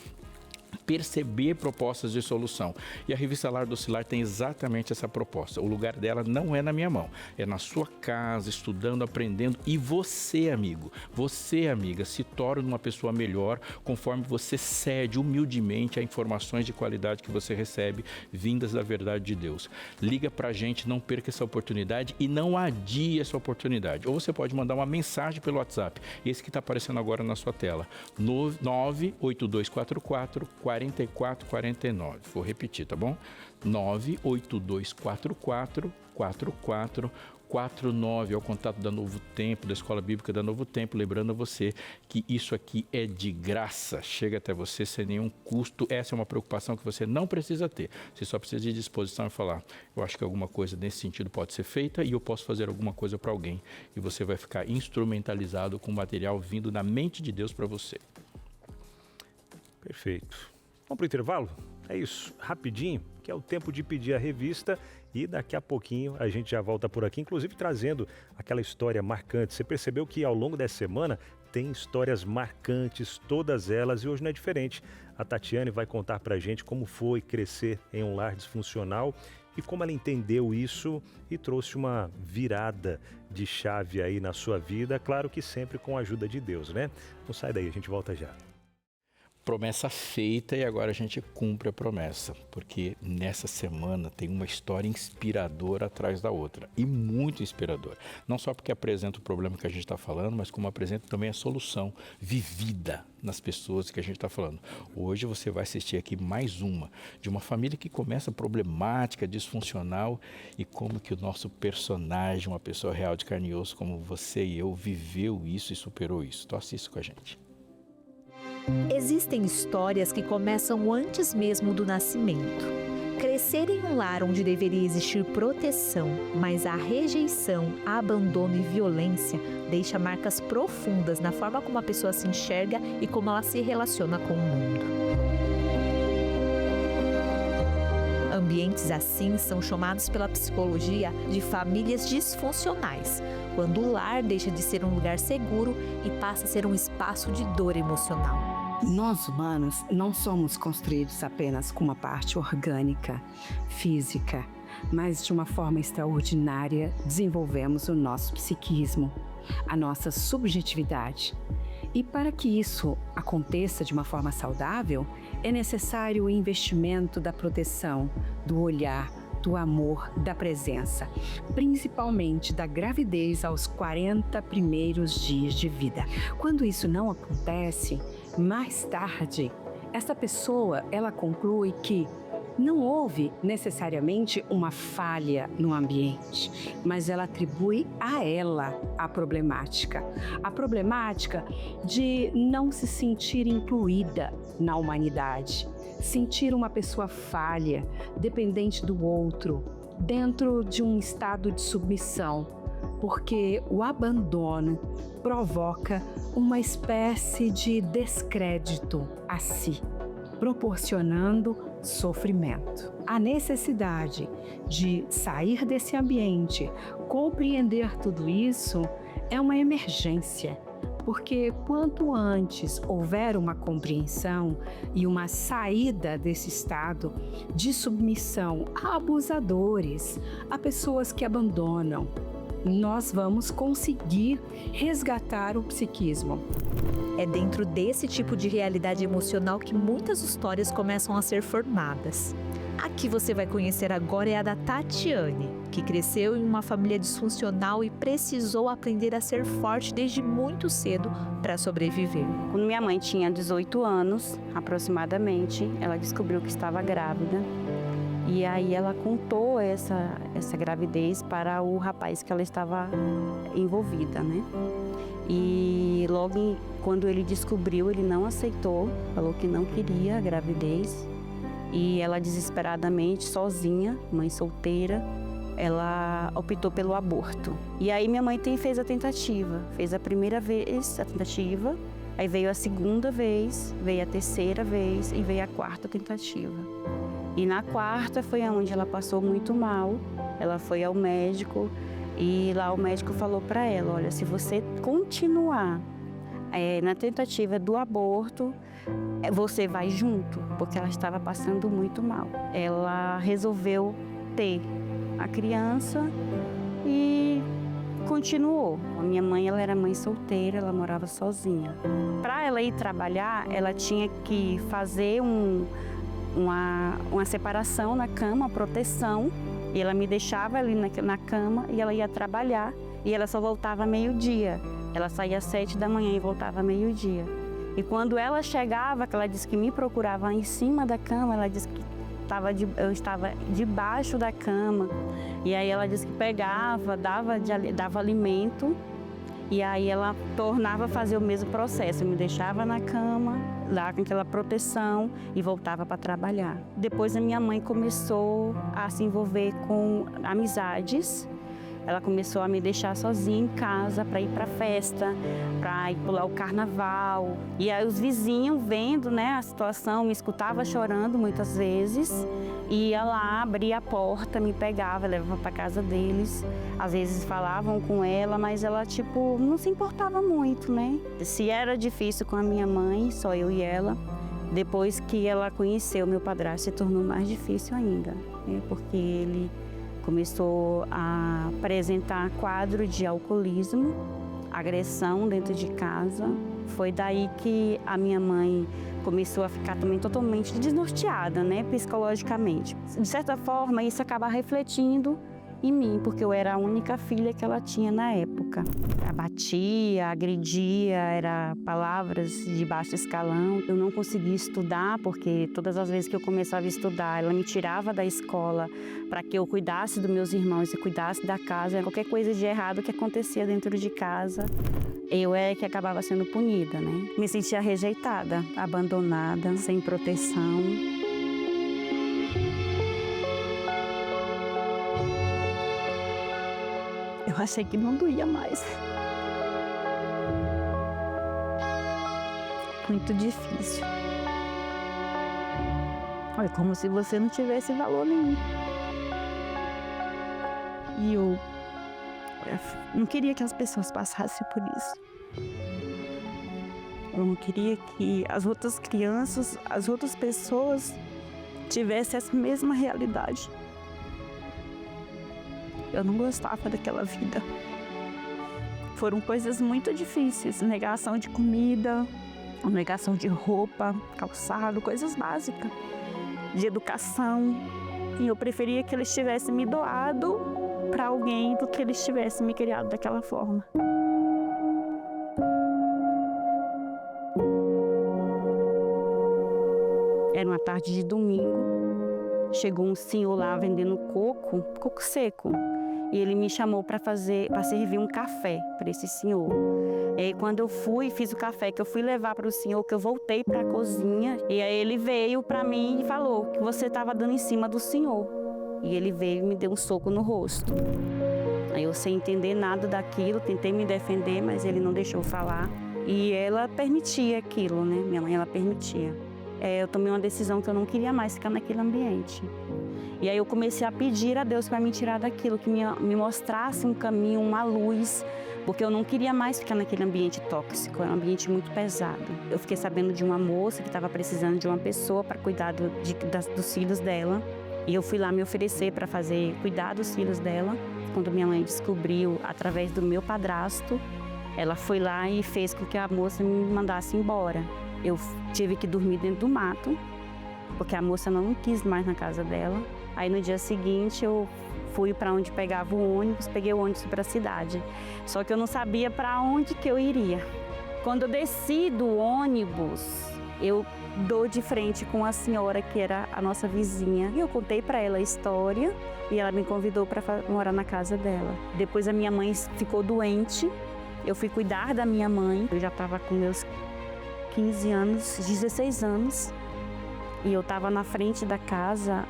Speaker 3: perceber propostas de solução. E a revista Lar Docilar tem exatamente essa proposta. O lugar dela não é na minha mão, é na sua casa, estudando, aprendendo. E você, amigo, você, amiga, se torna uma pessoa melhor conforme você cede humildemente a informações de qualidade que você recebe, vindas da verdade de Deus. Liga pra gente, não perca essa oportunidade e não adie essa oportunidade. Ou você pode mandar uma mensagem pelo WhatsApp, esse que está aparecendo agora na sua tela, 98244 4449. Vou repetir, tá bom? 98244 4449 é o contato da Novo Tempo, da Escola Bíblica da Novo Tempo, lembrando a você que isso aqui é de graça, chega até você sem nenhum custo. Essa é uma preocupação que você não precisa ter, você só precisa de disposição e falar, eu acho que alguma coisa nesse sentido pode ser feita e eu posso fazer alguma coisa para alguém, e você vai ficar instrumentalizado com material vindo da mente de Deus para você.
Speaker 1: Perfeito. Vamos para o intervalo? É isso, rapidinho, que é o tempo de pedir a revista e daqui a pouquinho a gente já volta por aqui, inclusive trazendo aquela história marcante. Você percebeu que ao longo dessa semana tem histórias marcantes, todas elas, e hoje não é diferente. A Tatiane vai contar pra gente como foi crescer em um lar disfuncional e como ela entendeu isso e trouxe uma virada de chave aí na sua vida, claro que sempre com a ajuda de Deus, né? Não sai daí, a gente volta já.
Speaker 3: Promessa feita e agora a gente cumpre a promessa, porque nessa semana tem uma história inspiradora atrás da outra e muito inspiradora. Não só porque apresenta o problema que a gente está falando, mas como apresenta também a solução vivida nas pessoas que a gente está falando. Hoje você vai assistir aqui mais uma, de uma família que começa problemática, disfuncional e como que o nosso personagem, uma pessoa real de carne e osso como você e eu, viveu isso e superou isso. Então assista com a gente.
Speaker 6: Existem histórias que começam antes mesmo do nascimento. Crescer em um lar onde deveria existir proteção, mas a rejeição, abandono e violência deixa marcas profundas na forma como a pessoa se enxerga e como ela se relaciona com o mundo. Ambientes assim são chamados pela psicologia de famílias disfuncionais, quando o lar deixa de ser um lugar seguro e passa a ser um espaço de dor emocional.
Speaker 7: Nós humanos não somos construídos apenas com uma parte orgânica, física, mas de uma forma extraordinária desenvolvemos o nosso psiquismo, a nossa subjetividade. E para que isso aconteça de uma forma saudável, é necessário o investimento da proteção, do olhar, do amor, da presença, principalmente da gravidez aos 40 primeiros dias de vida. Quando isso não acontece, mais tarde, essa pessoa, ela conclui que não houve necessariamente uma falha no ambiente, mas ela atribui a ela a problemática de não se sentir incluída na humanidade, sentir uma pessoa falha, dependente do outro, dentro de um estado de submissão, porque o abandono provoca uma espécie de descrédito a si, proporcionando sofrimento. A necessidade de sair desse ambiente, compreender tudo isso, é uma emergência, porque quanto antes houver uma compreensão e uma saída desse estado de submissão a abusadores, a pessoas que abandonam, nós vamos conseguir resgatar o psiquismo.
Speaker 6: É dentro desse tipo de realidade emocional que muitas histórias começam a ser formadas. A que você vai conhecer agora é a da Tatiane, que cresceu em uma família disfuncional e precisou aprender a ser forte desde muito cedo para sobreviver.
Speaker 8: Quando minha mãe tinha 18 anos, aproximadamente, ela descobriu que estava grávida. E aí ela contou essa gravidez para o rapaz que ela estava envolvida, né? E logo quando ele descobriu, ele não aceitou, falou que não queria a gravidez. E ela desesperadamente, sozinha, mãe solteira, ela optou pelo aborto. E aí minha mãe fez a tentativa, fez a primeira vez a tentativa, aí veio a segunda vez, veio a terceira vez e veio a quarta tentativa. E na quarta foi onde ela passou muito mal, ela foi ao médico e lá o médico falou para ela, olha, se você continuar na tentativa do aborto, você vai junto, porque ela estava passando muito mal. Ela resolveu ter a criança e continuou. A minha mãe, ela era mãe solteira, ela morava sozinha. Para ela ir trabalhar, ela tinha que fazer uma separação na cama, uma proteção, e ela me deixava ali na cama e ela ia trabalhar e ela só voltava meio-dia. Ela saía às 7 da manhã e voltava meio-dia. E quando ela chegava, que ela disse que me procurava em cima da cama, ela disse que eu estava debaixo da cama. E aí ela disse que pegava, dava alimento e aí ela tornava a fazer o mesmo processo. Me deixava na cama, lá com aquela proteção e voltava para trabalhar. Depois a minha mãe começou a se envolver com amizades ela começou a me deixar sozinha em casa para ir para festa, para ir pular o carnaval. E aí os vizinhos vendo, né, a situação, me escutava chorando muitas vezes. Ia lá, abria a porta, me pegava, levava para casa deles. Às vezes falavam com ela, mas ela, tipo, não se importava muito, né? Se era difícil com a minha mãe, só eu e ela, depois que ela conheceu meu padrasto, se tornou mais difícil ainda, né? Porque ele começou a apresentar quadro de alcoolismo, agressão dentro de casa. Foi daí que a minha mãe começou a ficar também totalmente desnorteada, né, psicologicamente. De certa forma, isso acaba refletindo em mim, porque eu era a única filha que ela tinha na época. Batia, agredia, era palavras de baixo escalão. Eu não conseguia estudar, porque todas as vezes que eu começava a estudar, ela me tirava da escola para que eu cuidasse dos meus irmãos e cuidasse da casa. Qualquer coisa de errado que acontecia dentro de casa, eu é que acabava sendo punida, né? Me sentia rejeitada, abandonada, sem proteção. Eu achei que não doía mais. Muito difícil. É como se você não tivesse valor nenhum. E eu não queria que as pessoas passassem por isso. Eu não queria que as outras crianças, as outras pessoas tivessem essa mesma realidade. Eu não gostava daquela vida. Foram coisas muito difíceis, negação de comida, negação de roupa, calçado, coisas básicas, de educação. E eu preferia que eles tivessem me doado para alguém do que eles tivessem me criado daquela forma. Era uma tarde de domingo. Chegou um senhor lá vendendo coco seco. E ele me chamou para servir um café para esse senhor. E aí, quando eu fiz o café, que eu fui levar para o senhor, que eu voltei para a cozinha, e aí ele veio para mim e falou que você estava dando em cima do senhor. E ele veio e me deu um soco no rosto. Aí eu, sem entender nada daquilo, tentei me defender, mas ele não deixou falar. E ela permitia aquilo, né? Minha mãe, ela permitia. Eu tomei uma decisão que eu não queria mais ficar naquele ambiente. E aí eu comecei a pedir a Deus para me tirar daquilo, que me mostrasse um caminho, uma luz, porque eu não queria mais ficar naquele ambiente tóxico, era um ambiente muito pesado. Eu fiquei sabendo de uma moça que estava precisando de uma pessoa para cuidar dos filhos dela. E eu fui lá me oferecer para cuidar dos filhos dela. Quando minha mãe descobriu, através do meu padrasto, ela foi lá e fez com que a moça me mandasse embora. Eu tive que dormir dentro do mato, porque a moça não quis mais na casa dela. Aí no dia seguinte eu fui para onde pegava o ônibus, peguei o ônibus para a cidade. Só que eu não sabia para onde que eu iria. Quando eu desci do ônibus, eu dou de frente com a senhora que era a nossa vizinha. E eu contei para ela a história e ela me convidou para morar na casa dela. Depois a minha mãe ficou doente, eu fui cuidar da minha mãe. Eu já estava com meus 15 anos, 16 anos. E eu estava na frente da casa,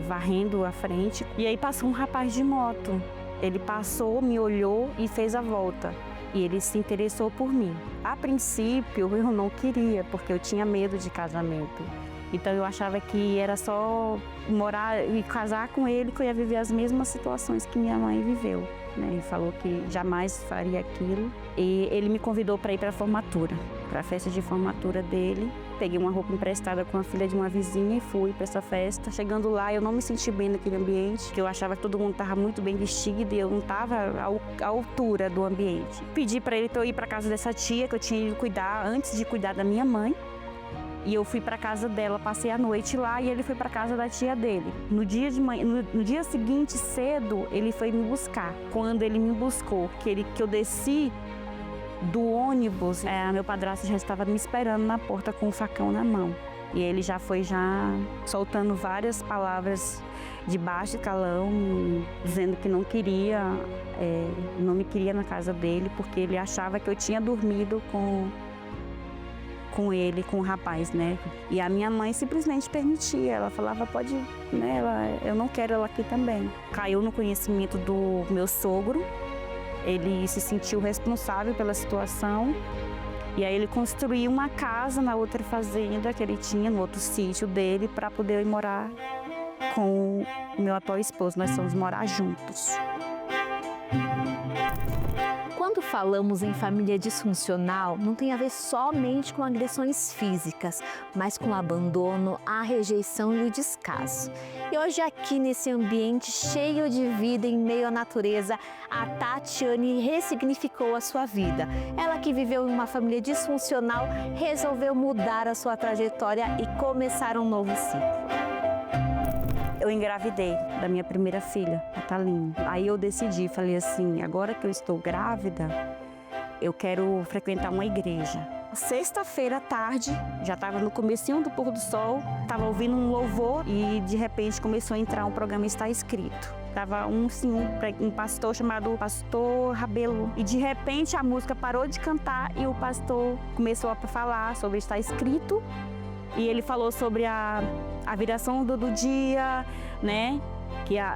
Speaker 8: varrendo a frente. E aí passou um rapaz de moto. Ele passou, me olhou e fez a volta. E ele se interessou por mim. A princípio, eu não queria, porque eu tinha medo de casamento. Então eu achava que era só morar e casar com ele que eu ia viver as mesmas situações que minha mãe viveu. Ele falou que jamais faria aquilo. E ele me convidou para ir para a formatura, para a festa de formatura dele. Peguei uma roupa emprestada com a filha de uma vizinha e fui para essa festa. Chegando lá, eu não me senti bem naquele ambiente, porque eu achava que todo mundo estava muito bem vestido e eu não estava à altura do ambiente. Pedi para ele ir para casa dessa tia que eu tinha ido cuidar antes de cuidar da minha mãe. E eu fui para casa dela, passei a noite lá e ele foi para casa da tia dele. No dia seguinte, cedo, ele foi me buscar. Quando ele me buscou, que eu desci do ônibus, meu padrasto já estava me esperando na porta com o facão na mão. E ele já foi soltando várias palavras de baixo escalão, dizendo que não me queria na casa dele, porque ele achava que eu tinha dormido com com ele, com o rapaz, né? E a minha mãe simplesmente permitia, ela falava, pode, né? Eu não quero ela aqui também. Caiu no conhecimento do meu sogro, ele se sentiu responsável pela situação e aí ele construiu uma casa na outra fazenda que ele tinha, no outro sítio dele, para poder ir morar com o meu atual esposo. Nós fomos morar juntos.
Speaker 6: Quando falamos em família disfuncional, não tem a ver somente com agressões físicas, mas com o abandono, a rejeição e o descaso. E hoje aqui nesse ambiente cheio de vida em meio à natureza, a Tatiane ressignificou a sua vida. Ela que viveu em uma família disfuncional, resolveu mudar a sua trajetória e começar um novo ciclo.
Speaker 8: Eu engravidei da minha primeira filha, a Thaline. Aí eu decidi, falei assim, agora que eu estou grávida, eu quero frequentar uma igreja. Sexta-feira à tarde, já estava no comecinho do pôr do sol, estava ouvindo um louvor e de repente começou a entrar um programa Está Escrito. Estava um pastor chamado Pastor Rabelo. E de repente a música parou de cantar e o pastor começou a falar sobre Está Escrito. E ele falou sobre a viração do dia, né?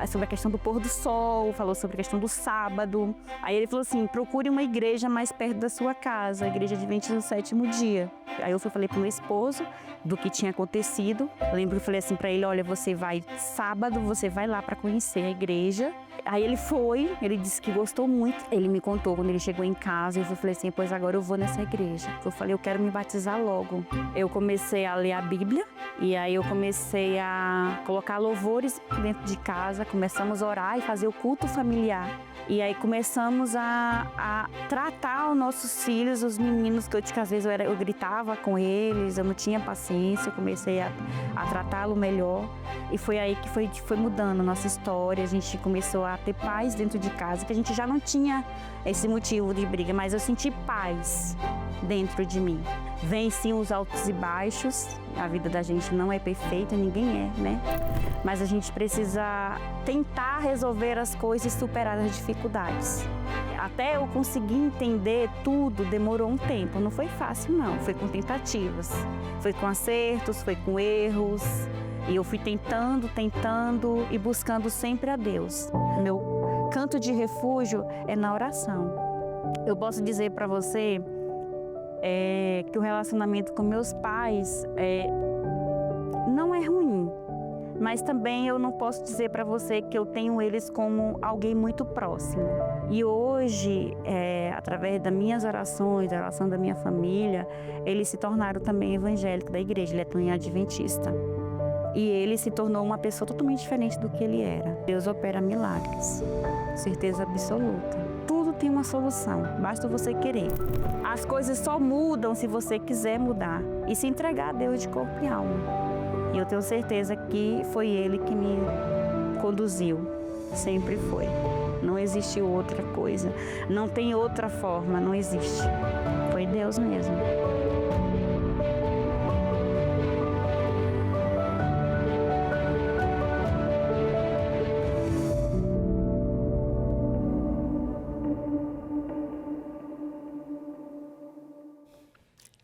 Speaker 8: Sobre a questão do pôr do sol, falou sobre a questão do sábado. Aí ele falou assim, procure uma igreja mais perto da sua casa, a igreja adventista do sétimo dia. Aí eu falei pro meu esposo do que tinha acontecido. Eu lembro que eu falei assim para ele, olha, você vai sábado, você vai lá para conhecer a igreja. Aí ele foi, ele disse que gostou muito. Ele me contou quando ele chegou em casa, eu falei assim, pois agora eu vou nessa igreja. Eu falei, eu quero me batizar logo. Eu comecei a ler a Bíblia e aí eu comecei a colocar louvores dentro de casa, começamos a orar e fazer o culto familiar. E aí começamos a tratar os nossos filhos, os meninos, que às vezes eu gritava com eles, eu não tinha paciência, eu comecei a tratá-lo melhor. E foi aí que foi mudando a nossa história, a gente começou a ter paz dentro de casa, que a gente já não tinha esse motivo de briga, mas eu senti paz dentro de mim. Vem sim os altos e baixos, a vida da gente não é perfeita, ninguém é, né? Mas a gente precisa tentar resolver as coisas e superar as dificuldades. Até eu conseguir entender tudo, demorou um tempo, não foi fácil não, foi com tentativas, foi com acertos, foi com erros. E eu fui tentando e buscando sempre a Deus. Meu canto de refúgio é na oração. Eu posso dizer para você que o relacionamento com meus pais não é ruim, mas também eu não posso dizer para você que eu tenho eles como alguém muito próximo. E hoje, através das minhas orações, da oração da minha família, eles se tornaram também evangélicos da igreja, ele é também adventista. E ele se tornou uma pessoa totalmente diferente do que ele era. Deus opera milagres, certeza absoluta. Tudo tem uma solução, basta você querer. As coisas só mudam se você quiser mudar e se entregar a Deus de corpo e alma. E eu tenho certeza que foi Ele que me conduziu, sempre foi. Não existiu outra coisa, não tem outra forma, não existe. Foi Deus mesmo.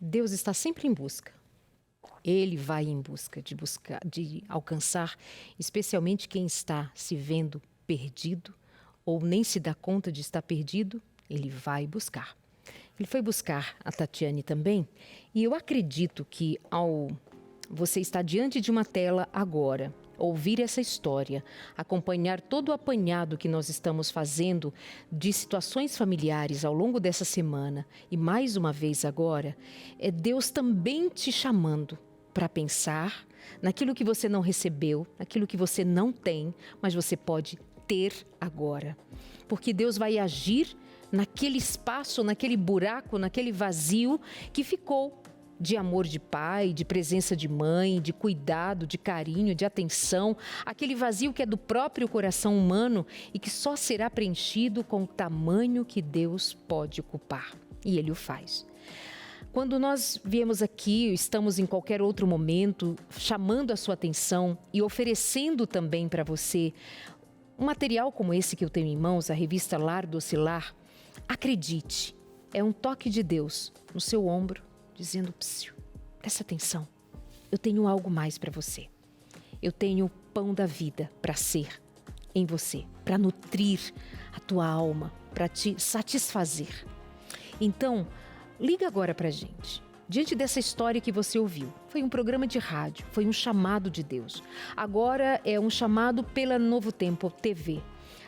Speaker 2: Deus está sempre em busca. Ele vai em busca de alcançar, especialmente quem está se vendo perdido ou nem se dá conta de estar perdido, ele vai buscar. Ele foi buscar a Tatiane também, e eu acredito que ao você estar diante de uma tela agora, ouvir essa história, acompanhar todo o apanhado que nós estamos fazendo de situações familiares ao longo dessa semana e mais uma vez agora, é Deus também te chamando para pensar naquilo que você não recebeu, naquilo que você não tem, mas você pode ter agora. Porque Deus vai agir naquele espaço, naquele buraco, naquele vazio que ficou de amor de pai, de presença de mãe, de cuidado, de carinho, de atenção, aquele vazio que é do próprio coração humano e que só será preenchido com o tamanho que Deus pode ocupar. E Ele o faz. Quando nós viemos aqui, estamos em qualquer outro momento, chamando a sua atenção e oferecendo também para você um material como esse que eu tenho em mãos, a revista Lar Docilar, acredite, é um toque de Deus no seu ombro, dizendo, psiu, presta atenção. Eu tenho algo mais para você. Eu tenho o pão da vida para ser em você, para nutrir a tua alma, para te satisfazer. Então, liga agora para a gente. Diante dessa história que você ouviu, foi um programa de rádio, foi um chamado de Deus. Agora é um chamado pela Novo Tempo TV.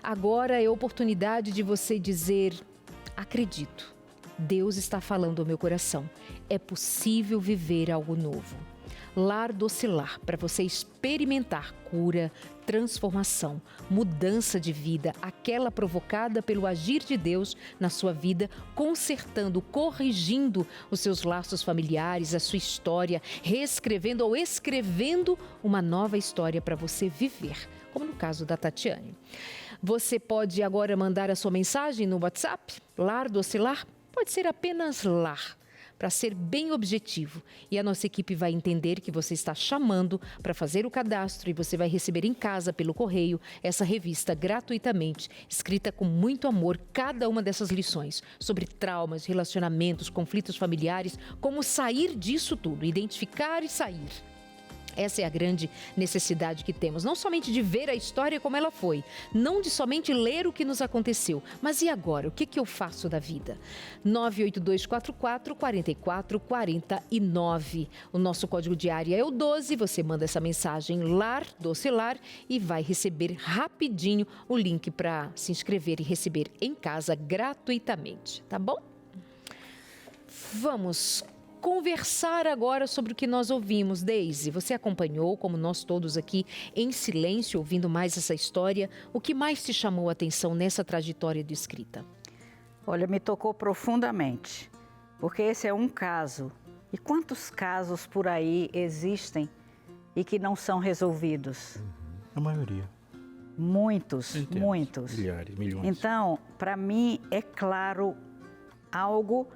Speaker 2: Agora é a oportunidade de você dizer: acredito, Deus está falando ao meu coração. É possível viver algo novo. Lar Docilar, para você experimentar cura, transformação, mudança de vida, aquela provocada pelo agir de Deus na sua vida, consertando, corrigindo os seus laços familiares, a sua história, reescrevendo ou escrevendo uma nova história para você viver, como no caso da Tatiane. Você pode agora mandar a sua mensagem no WhatsApp, Lar Docilar, pode ser apenas lar, para ser bem objetivo. E a nossa equipe vai entender que você está chamando para fazer o cadastro e você vai receber em casa, pelo correio, essa revista gratuitamente, escrita com muito amor, cada uma dessas lições sobre traumas, relacionamentos, conflitos familiares, como sair disso tudo, identificar e sair. Essa é a grande necessidade que temos, não somente de ver a história como ela foi, não de somente ler o que nos aconteceu, mas e agora? O que eu faço da vida? 98244-4449. O nosso código de área é o 12, você manda essa mensagem Lar Docilar e vai receber rapidinho o link para se inscrever e receber em casa gratuitamente, tá bom? Vamos conversar agora sobre o que nós ouvimos. Deise, você acompanhou, como nós todos aqui, em silêncio, ouvindo mais essa história. O que mais te chamou a atenção nessa trajetória de escrita?
Speaker 4: Olha, me tocou profundamente, porque esse é um caso. E quantos casos por aí existem e que não são resolvidos?
Speaker 3: A maioria.
Speaker 4: Muitos.
Speaker 3: Milhares, milhões.
Speaker 4: Então, para mim, é claro algo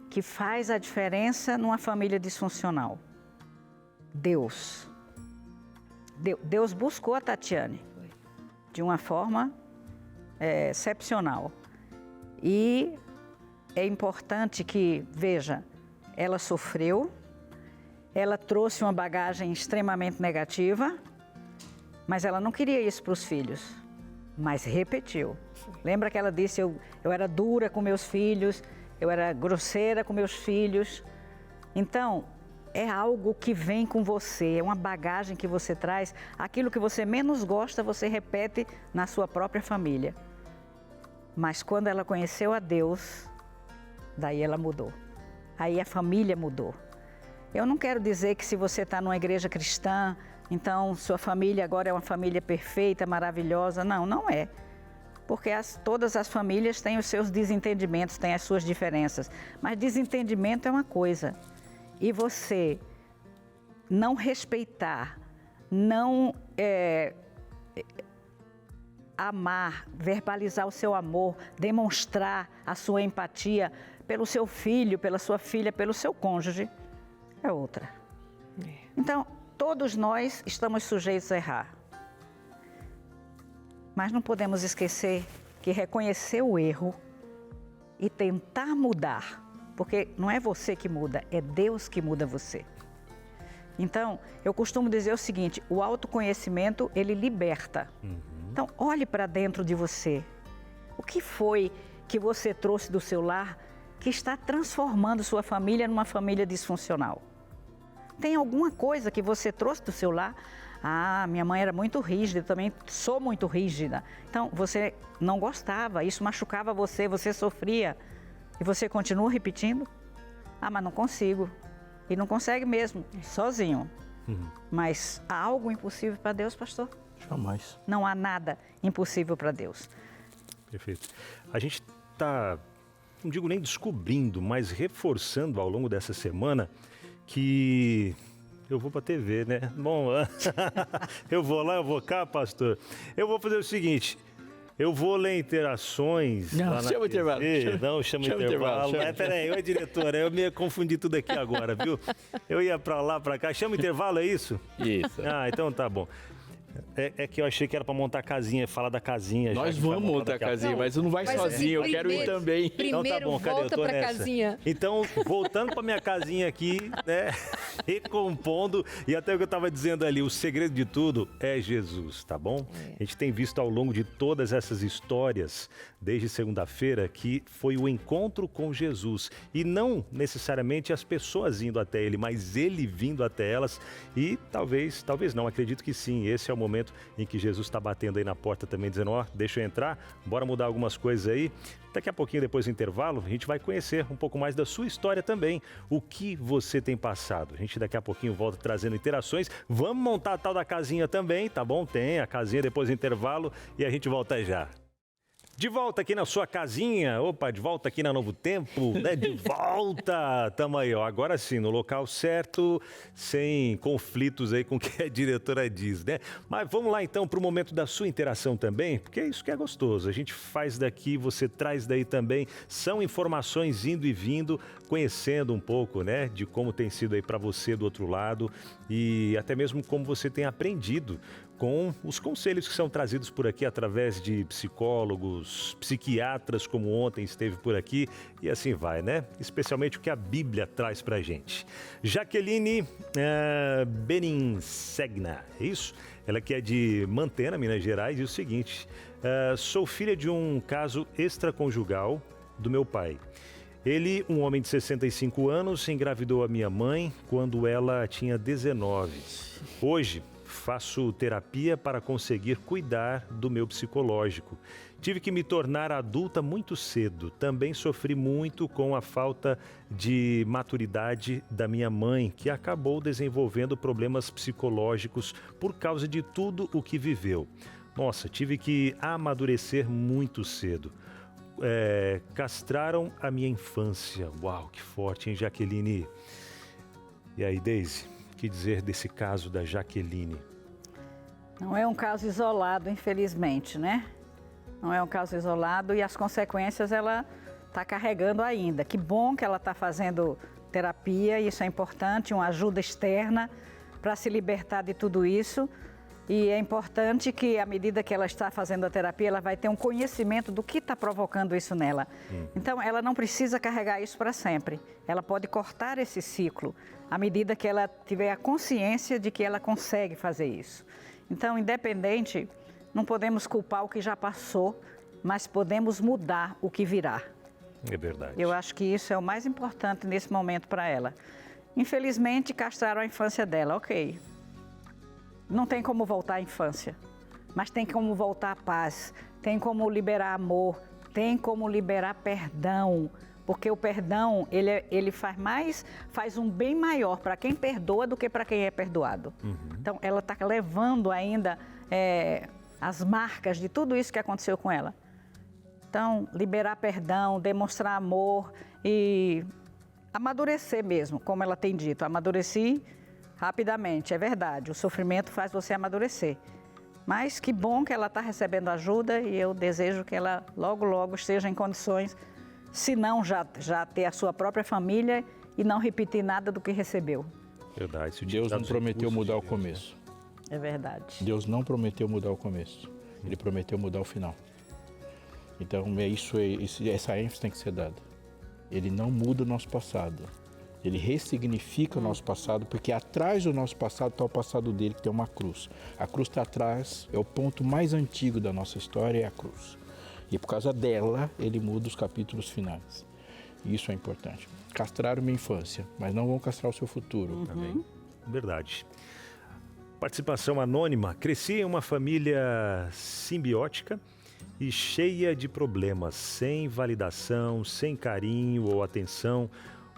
Speaker 4: que faz a diferença numa família disfuncional. Deus. Deus buscou a Tatiane de uma forma excepcional. E é importante que, veja, ela sofreu, ela trouxe uma bagagem extremamente negativa, mas ela não queria isso para os filhos, mas repetiu. Lembra que ela disse, eu era dura com meus filhos, eu era grosseira com meus filhos. Então, é algo que vem com você, é uma bagagem que você traz. Aquilo que você menos gosta, você repete na sua própria família. Mas quando ela conheceu a Deus, daí ela mudou. Aí a família mudou. Eu não quero dizer que se você está numa igreja cristã, então sua família agora é uma família perfeita, maravilhosa. Não, não é. Porque todas as famílias têm os seus desentendimentos, têm as suas diferenças. Mas desentendimento é uma coisa. E você não respeitar, não amar, verbalizar o seu amor, demonstrar a sua empatia pelo seu filho, pela sua filha, pelo seu cônjuge, é outra. Então, todos nós estamos sujeitos a errar. Mas não podemos esquecer que reconhecer o erro e tentar mudar, porque não é você que muda, é Deus que muda você. Então, eu costumo dizer o seguinte, o autoconhecimento, ele liberta. Então, olhe para dentro de você. O que foi que você trouxe do seu lar que está transformando sua família numa família disfuncional? Tem alguma coisa que você trouxe do seu lar? Ah, minha mãe era muito rígida, eu também sou muito rígida. Então, você não gostava, isso machucava você, você sofria. E você continua repetindo? Ah, mas não consigo. E não consegue mesmo, sozinho. Mas há algo impossível para Deus, pastor?
Speaker 3: Jamais.
Speaker 4: Não há nada impossível para Deus.
Speaker 1: Perfeito. A gente está, não digo nem descobrindo, mas reforçando ao longo dessa semana que eu vou para a TV, né? Bom, eu vou lá, eu vou cá, pastor. Eu vou fazer o seguinte, eu vou ler interações.
Speaker 3: Não,
Speaker 1: lá na
Speaker 3: chama o
Speaker 1: TV.
Speaker 3: intervalo.
Speaker 1: Não, chama o intervalo. Peraí, oi, diretora, eu me confundi tudo aqui agora, viu? Eu ia para lá, para cá. Chama o intervalo, é isso?
Speaker 3: Isso.
Speaker 1: Ah, então tá bom. É que eu achei que era para montar a casinha, falar da casinha.
Speaker 3: Nós vamos montar a casinha, mas não vai sozinho, eu quero ir também.
Speaker 2: Primeiro,
Speaker 1: então tá bom, cadê?
Speaker 2: volta
Speaker 1: Eu tô
Speaker 2: pra
Speaker 1: nessa.
Speaker 2: casinha.
Speaker 1: Então, voltando para minha casinha aqui, né? recompondo. E até o que eu estava dizendo ali, o segredo de tudo é Jesus, tá bom? A gente tem visto ao longo de todas essas histórias, desde segunda-feira, que foi o encontro com Jesus. E não necessariamente as pessoas indo até ele, mas ele vindo até elas. E talvez não, acredito que sim. Esse é o momento em que Jesus está batendo aí na porta também, dizendo, ó, deixa eu entrar, bora mudar algumas coisas aí. Daqui a pouquinho, depois do intervalo, a gente vai conhecer um pouco mais da sua história também. O que você tem passado. A gente daqui a pouquinho volta trazendo interações. Vamos montar a tal da casinha também, tá bom? Tem a casinha depois do intervalo e a gente volta já. De volta aqui na sua casinha, opa, de volta aqui na Novo Tempo, né? De volta, tamo aí, ó, agora sim, no local certo, sem conflitos aí com o que a diretora diz, né? Mas vamos lá então para o momento da sua interação também, porque é isso que é gostoso, a gente faz daqui, você traz daí também, são informações indo e vindo, conhecendo um pouco, né, de como tem sido aí para você do outro lado e até mesmo como você tem aprendido com os conselhos que são trazidos por aqui através de psicólogos, psiquiatras, como ontem esteve por aqui, e assim vai, né? Especialmente o que a Bíblia traz pra gente. Jaqueline Beninsegna, é isso? Ela que é de Mantena, Minas Gerais, e o seguinte, sou filha de um caso extraconjugal do meu pai. Ele, um homem de 65 anos, engravidou a minha mãe quando ela tinha 19. Hoje, faço terapia para conseguir cuidar do meu psicológico. Tive que me tornar adulta muito cedo. Também sofri muito com a falta de maturidade da minha mãe, que acabou desenvolvendo problemas psicológicos por causa de tudo o que viveu. Nossa, tive que amadurecer muito cedo. Castraram a minha infância. Uau, que forte, hein, Jaqueline? E aí, Deise? O que dizer desse caso da Jaqueline?
Speaker 4: Não é um caso isolado, infelizmente, né? Não é um caso isolado e as consequências ela está carregando ainda. Que bom que ela está fazendo terapia, isso é importante, uma ajuda externa para se libertar de tudo isso. E é importante que, à medida que ela está fazendo a terapia, ela vai ter um conhecimento do que está provocando isso nela. Então, ela não precisa carregar isso para sempre. Ela pode cortar esse ciclo à medida que ela tiver a consciência de que ela consegue fazer isso. Então, independente, não podemos culpar o que já passou, mas podemos mudar o que virá.
Speaker 1: É verdade.
Speaker 4: Eu acho que isso é o mais importante nesse momento para ela. Infelizmente, castraram a infância dela, ok. Não tem como voltar à infância, mas tem como voltar à paz, tem como liberar amor, tem como liberar perdão, porque o perdão, ele faz um bem maior para quem perdoa do que para quem é perdoado. Então, ela está levando ainda as marcas de tudo isso que aconteceu com ela. Então, liberar perdão, demonstrar amor e amadurecer mesmo, como ela tem dito, amadureci rapidamente, é verdade, o sofrimento faz você amadurecer. Mas que bom que ela está recebendo ajuda e eu desejo que ela logo, logo esteja em condições, se não já ter a sua própria família e não repetir nada do que recebeu.
Speaker 1: Verdade.
Speaker 3: Deus não prometeu mudar o começo.
Speaker 4: É verdade.
Speaker 3: Deus não prometeu mudar o começo. Ele prometeu mudar o final. Então, essa ênfase tem que ser dada. Ele não muda o nosso passado. Ele ressignifica o nosso passado, porque atrás do nosso passado está o passado dele, que tem uma cruz. A cruz está atrás, é o ponto mais antigo da nossa história, é a cruz. E por causa dela, ele muda os capítulos finais. Isso é importante. Castraram minha infância, mas não vão castrar o seu futuro.
Speaker 1: Também. Verdade. Participação anônima. Cresci em uma família simbiótica e cheia de problemas, sem validação, sem carinho ou atenção.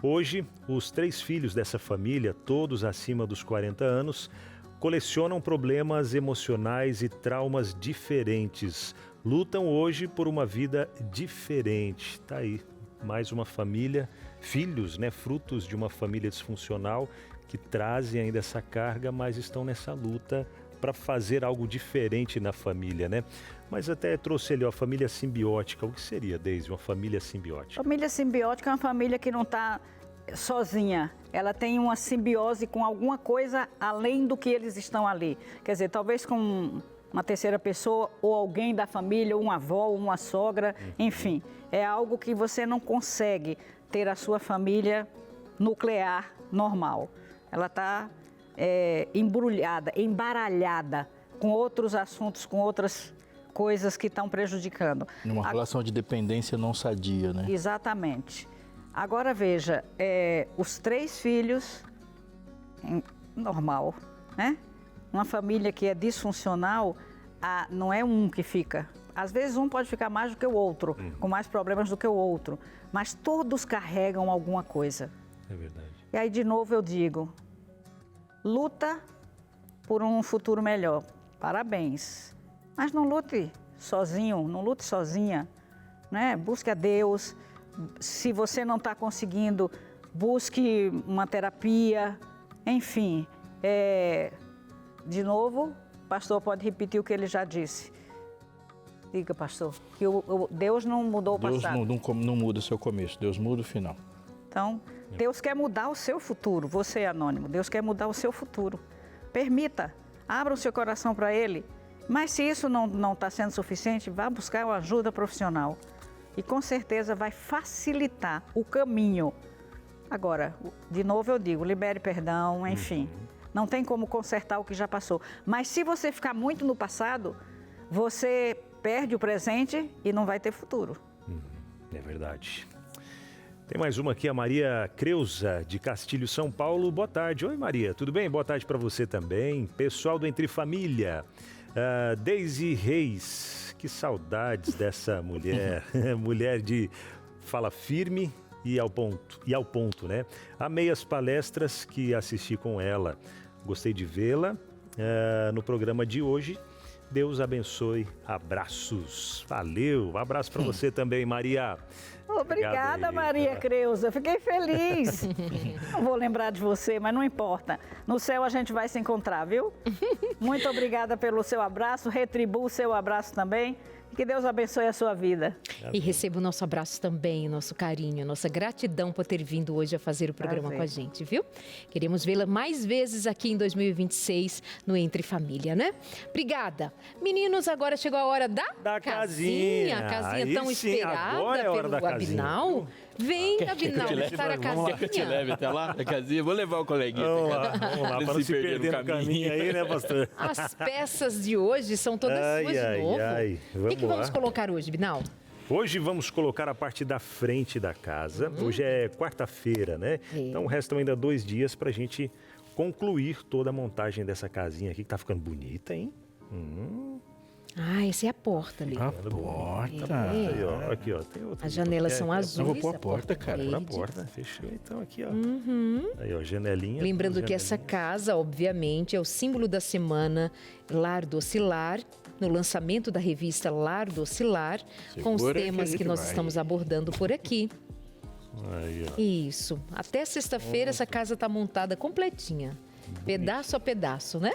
Speaker 1: Hoje, os 3 filhos dessa família, todos acima dos 40 anos, colecionam problemas emocionais e traumas diferentes. Lutam hoje por uma vida diferente. Tá aí, mais uma família, filhos, né, frutos de uma família disfuncional que trazem ainda essa carga, mas estão nessa luta para fazer algo diferente na família, né? Mas até trouxe ali, ó, a família simbiótica. O que seria, Deise, uma família simbiótica?
Speaker 4: Família simbiótica é uma família que não está sozinha. Ela tem uma simbiose com alguma coisa além do que eles estão ali. Quer dizer, talvez com uma terceira pessoa ou alguém da família, uma avó, uma sogra, enfim. É algo que você não consegue ter a sua família nuclear normal. ela está embrulhada, embaralhada com outros assuntos, com outras coisas que estão prejudicando.
Speaker 3: Numa relação de dependência não sadia, né?
Speaker 4: Exatamente. Agora veja, os 3 filhos, normal, né? Uma família que é disfuncional, não é um que fica. Às vezes um pode ficar mais do que o outro, com mais problemas do que o outro, mas todos carregam alguma coisa.
Speaker 1: É verdade.
Speaker 4: E aí, de novo, eu digo, luta por um futuro melhor. Parabéns. Mas não lute sozinho, não lute sozinha, né? Busque a Deus. Se você não está conseguindo, busque uma terapia, enfim. De novo, o pastor pode repetir o que ele já disse. Diga, pastor, que Deus não mudou o passado.
Speaker 3: Deus não muda o seu começo, Deus muda o final.
Speaker 4: Então, Deus quer mudar o seu futuro, você é anônimo, Deus quer mudar o seu futuro. Permita, abra o seu coração para Ele, mas se isso não está sendo suficiente, vá buscar uma ajuda profissional. E com certeza vai facilitar o caminho. Agora, de novo eu digo, libere perdão, enfim. Não tem como consertar o que já passou. Mas se você ficar muito no passado, você perde o presente e não vai ter futuro.
Speaker 1: É verdade. Tem mais uma aqui, a Maria Creuza, de Castilho, São Paulo. Boa tarde. Oi, Maria. Tudo bem? Boa tarde para você também. Pessoal do Entre Família. Deise Reis. Que saudades dessa mulher. Mulher de fala firme e ao ponto, né? Amei as palestras que assisti com ela. Gostei de vê-la no programa de hoje. Deus abençoe. Abraços. Valeu. Um abraço para você também, Maria.
Speaker 4: Obrigada, Maria Creuza. Fiquei feliz. Não vou lembrar de você, mas não importa. No céu a gente vai se encontrar, viu? Muito obrigada pelo seu abraço. Retribuo o seu abraço também. Que Deus abençoe a sua vida.
Speaker 2: E receba o nosso abraço também, o nosso carinho, nossa gratidão por ter vindo hoje a fazer o programa com a gente, viu? Queremos vê-la mais vezes aqui em 2026 no Entre Família, né? Obrigada. Meninos, agora chegou a hora da casinha. A casinha
Speaker 1: Aí
Speaker 2: tão
Speaker 1: sim,
Speaker 2: esperada
Speaker 1: agora é a hora
Speaker 2: pelo
Speaker 1: da casinha.
Speaker 2: Abinal. Vem, Abinal, estar a casinha.
Speaker 3: Quer que eu te leve até lá, a casinha? Vou levar o coleguinha.
Speaker 1: Vamos lá, para não se perder no caminho aí, né, pastor?
Speaker 2: As peças de hoje são todas suas de novo. O que vamos colocar hoje, Binal?
Speaker 1: Hoje vamos colocar a parte da frente da casa. Hoje é quarta-feira, né? Então restam ainda 2 dias para a gente concluir toda a montagem dessa casinha aqui, que tá ficando bonita, hein?
Speaker 2: Essa é a porta ali.
Speaker 3: A porta.
Speaker 1: Aí, ó, aqui, ó. Tem outra.
Speaker 2: As janelas são azuis.
Speaker 3: Eu vou pôr a porta, cara.
Speaker 1: Pôr a porta. Fechou, então, aqui, ó. Aí, ó, janelinha.
Speaker 2: Lembrando que essa casa, obviamente, é o símbolo da semana Lar Docilar, no lançamento da revista Lar Docilar, com os temas que nós estamos abordando por aqui.
Speaker 1: Aí, ó.
Speaker 2: Isso. Até sexta-feira essa casa está montada completinha. Pedaço a pedaço, né?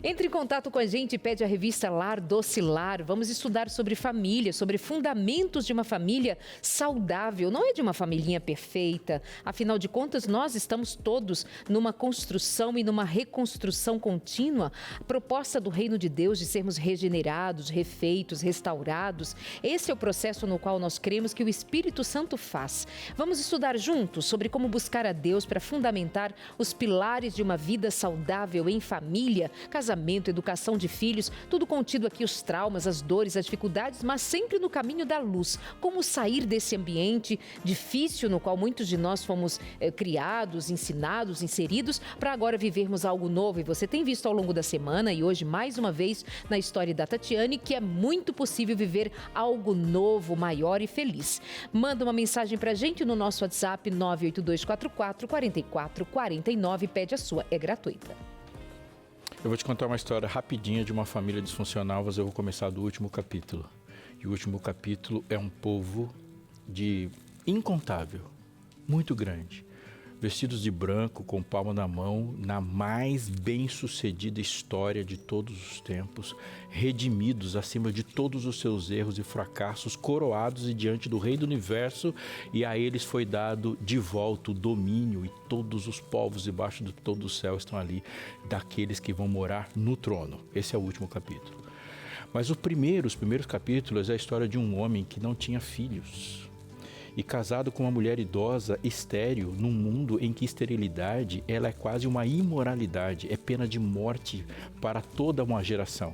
Speaker 2: Entre em contato com a gente e pede a revista Lar Docilar. Vamos estudar sobre família, sobre fundamentos de uma família saudável. Não é de uma familhinha perfeita. Afinal de contas, nós estamos todos numa construção e numa reconstrução contínua. A proposta do reino de Deus de sermos regenerados, refeitos, restaurados. Esse é o processo no qual nós cremos que o Espírito Santo faz. Vamos estudar juntos sobre como buscar a Deus para fundamentar os pilares de uma vida saudável em família, casamento, educação de filhos, tudo contido aqui, os traumas, as dores, as dificuldades, mas sempre no caminho da luz. Como sair desse ambiente difícil no qual muitos de nós fomos criados, ensinados, inseridos, para agora vivermos algo novo. E você tem visto ao longo da semana e hoje, mais uma vez, na história da Tatiane, que é muito possível viver algo novo, maior e feliz. Manda uma mensagem pra gente no nosso WhatsApp 98244-4449, pede a sua, é gratuita.
Speaker 3: Eu vou te contar uma história rapidinha de uma família disfuncional, mas eu vou começar do último capítulo. E o último capítulo é um povo de incontável, muito grande. Vestidos de branco, com palma na mão, na mais bem-sucedida história de todos os tempos, redimidos acima de todos os seus erros e fracassos, coroados e diante do Rei do Universo, e a eles foi dado de volta o domínio, e todos os povos debaixo de todo o céu estão ali, daqueles que vão morar no trono. Esse é o último capítulo. Mas os primeiros capítulos é a história de um homem que não tinha filhos. e casado com uma mulher idosa, estéril, num mundo em que esterilidade ela é quase uma imoralidade, é pena de morte para toda uma geração.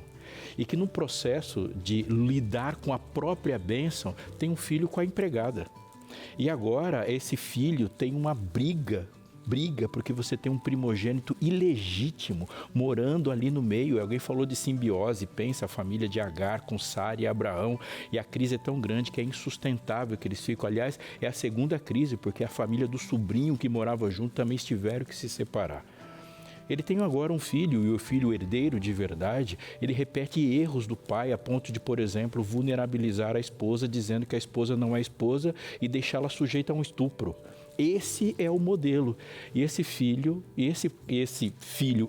Speaker 3: E que no processo de lidar com a própria bênção, tem um filho com a empregada. E agora esse filho tem uma briga porque você tem um primogênito ilegítimo morando ali no meio. Alguém falou de simbiose, pensa a família de Agar com Sara e Abraão, e a crise é tão grande que é insustentável que eles ficam. Aliás, é a segunda crise, porque a família do sobrinho que morava junto também tiveram que se separar. Ele tem agora um filho, e o filho herdeiro de verdade, ele repete erros do pai a ponto de, por exemplo, vulnerabilizar a esposa, dizendo que a esposa não é esposa e deixá-la sujeita a um estupro. Esse é o modelo. E esse filho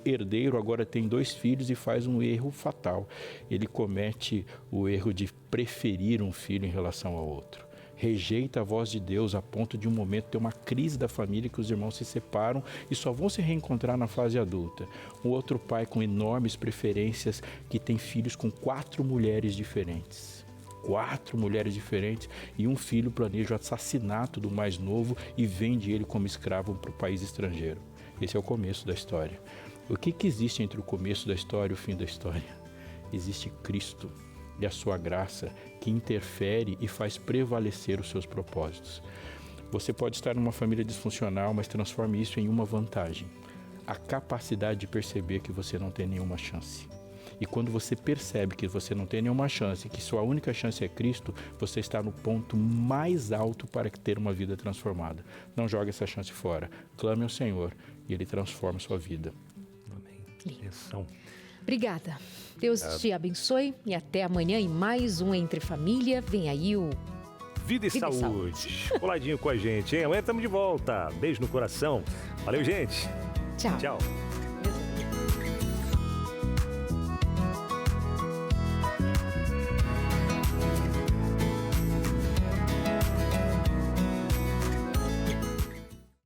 Speaker 3: herdeiro agora tem 2 filhos e faz um erro fatal. Ele comete o erro de preferir um filho em relação ao outro. Rejeita a voz de Deus a ponto de um momento ter uma crise da família que os irmãos se separam e só vão se reencontrar na fase adulta. Um outro pai com enormes preferências que tem filhos com 4 mulheres diferentes. 4 mulheres diferentes, e um filho planeja o assassinato do mais novo e vende ele como escravo para o país estrangeiro. Esse é o começo da história. O que existe entre o começo da história e o fim da história? Existe Cristo e a sua graça que interfere e faz prevalecer os seus propósitos. Você pode estar numa família disfuncional, mas transforme isso em uma vantagem: a capacidade de perceber que você não tem nenhuma chance. E quando você percebe que você não tem nenhuma chance, que sua única chance é Cristo, você está no ponto mais alto para ter uma vida transformada. Não jogue essa chance fora. Clame ao Senhor e Ele transforma a sua vida.
Speaker 1: Amém. Atenção.
Speaker 2: Obrigada. Deus te abençoe e até amanhã em mais um Entre Família. Vem aí o
Speaker 1: Vida e Saúde. Coladinho com a gente, hein? Amanhã estamos de volta. Beijo no coração. Valeu, gente.
Speaker 2: Tchau.
Speaker 1: Tchau.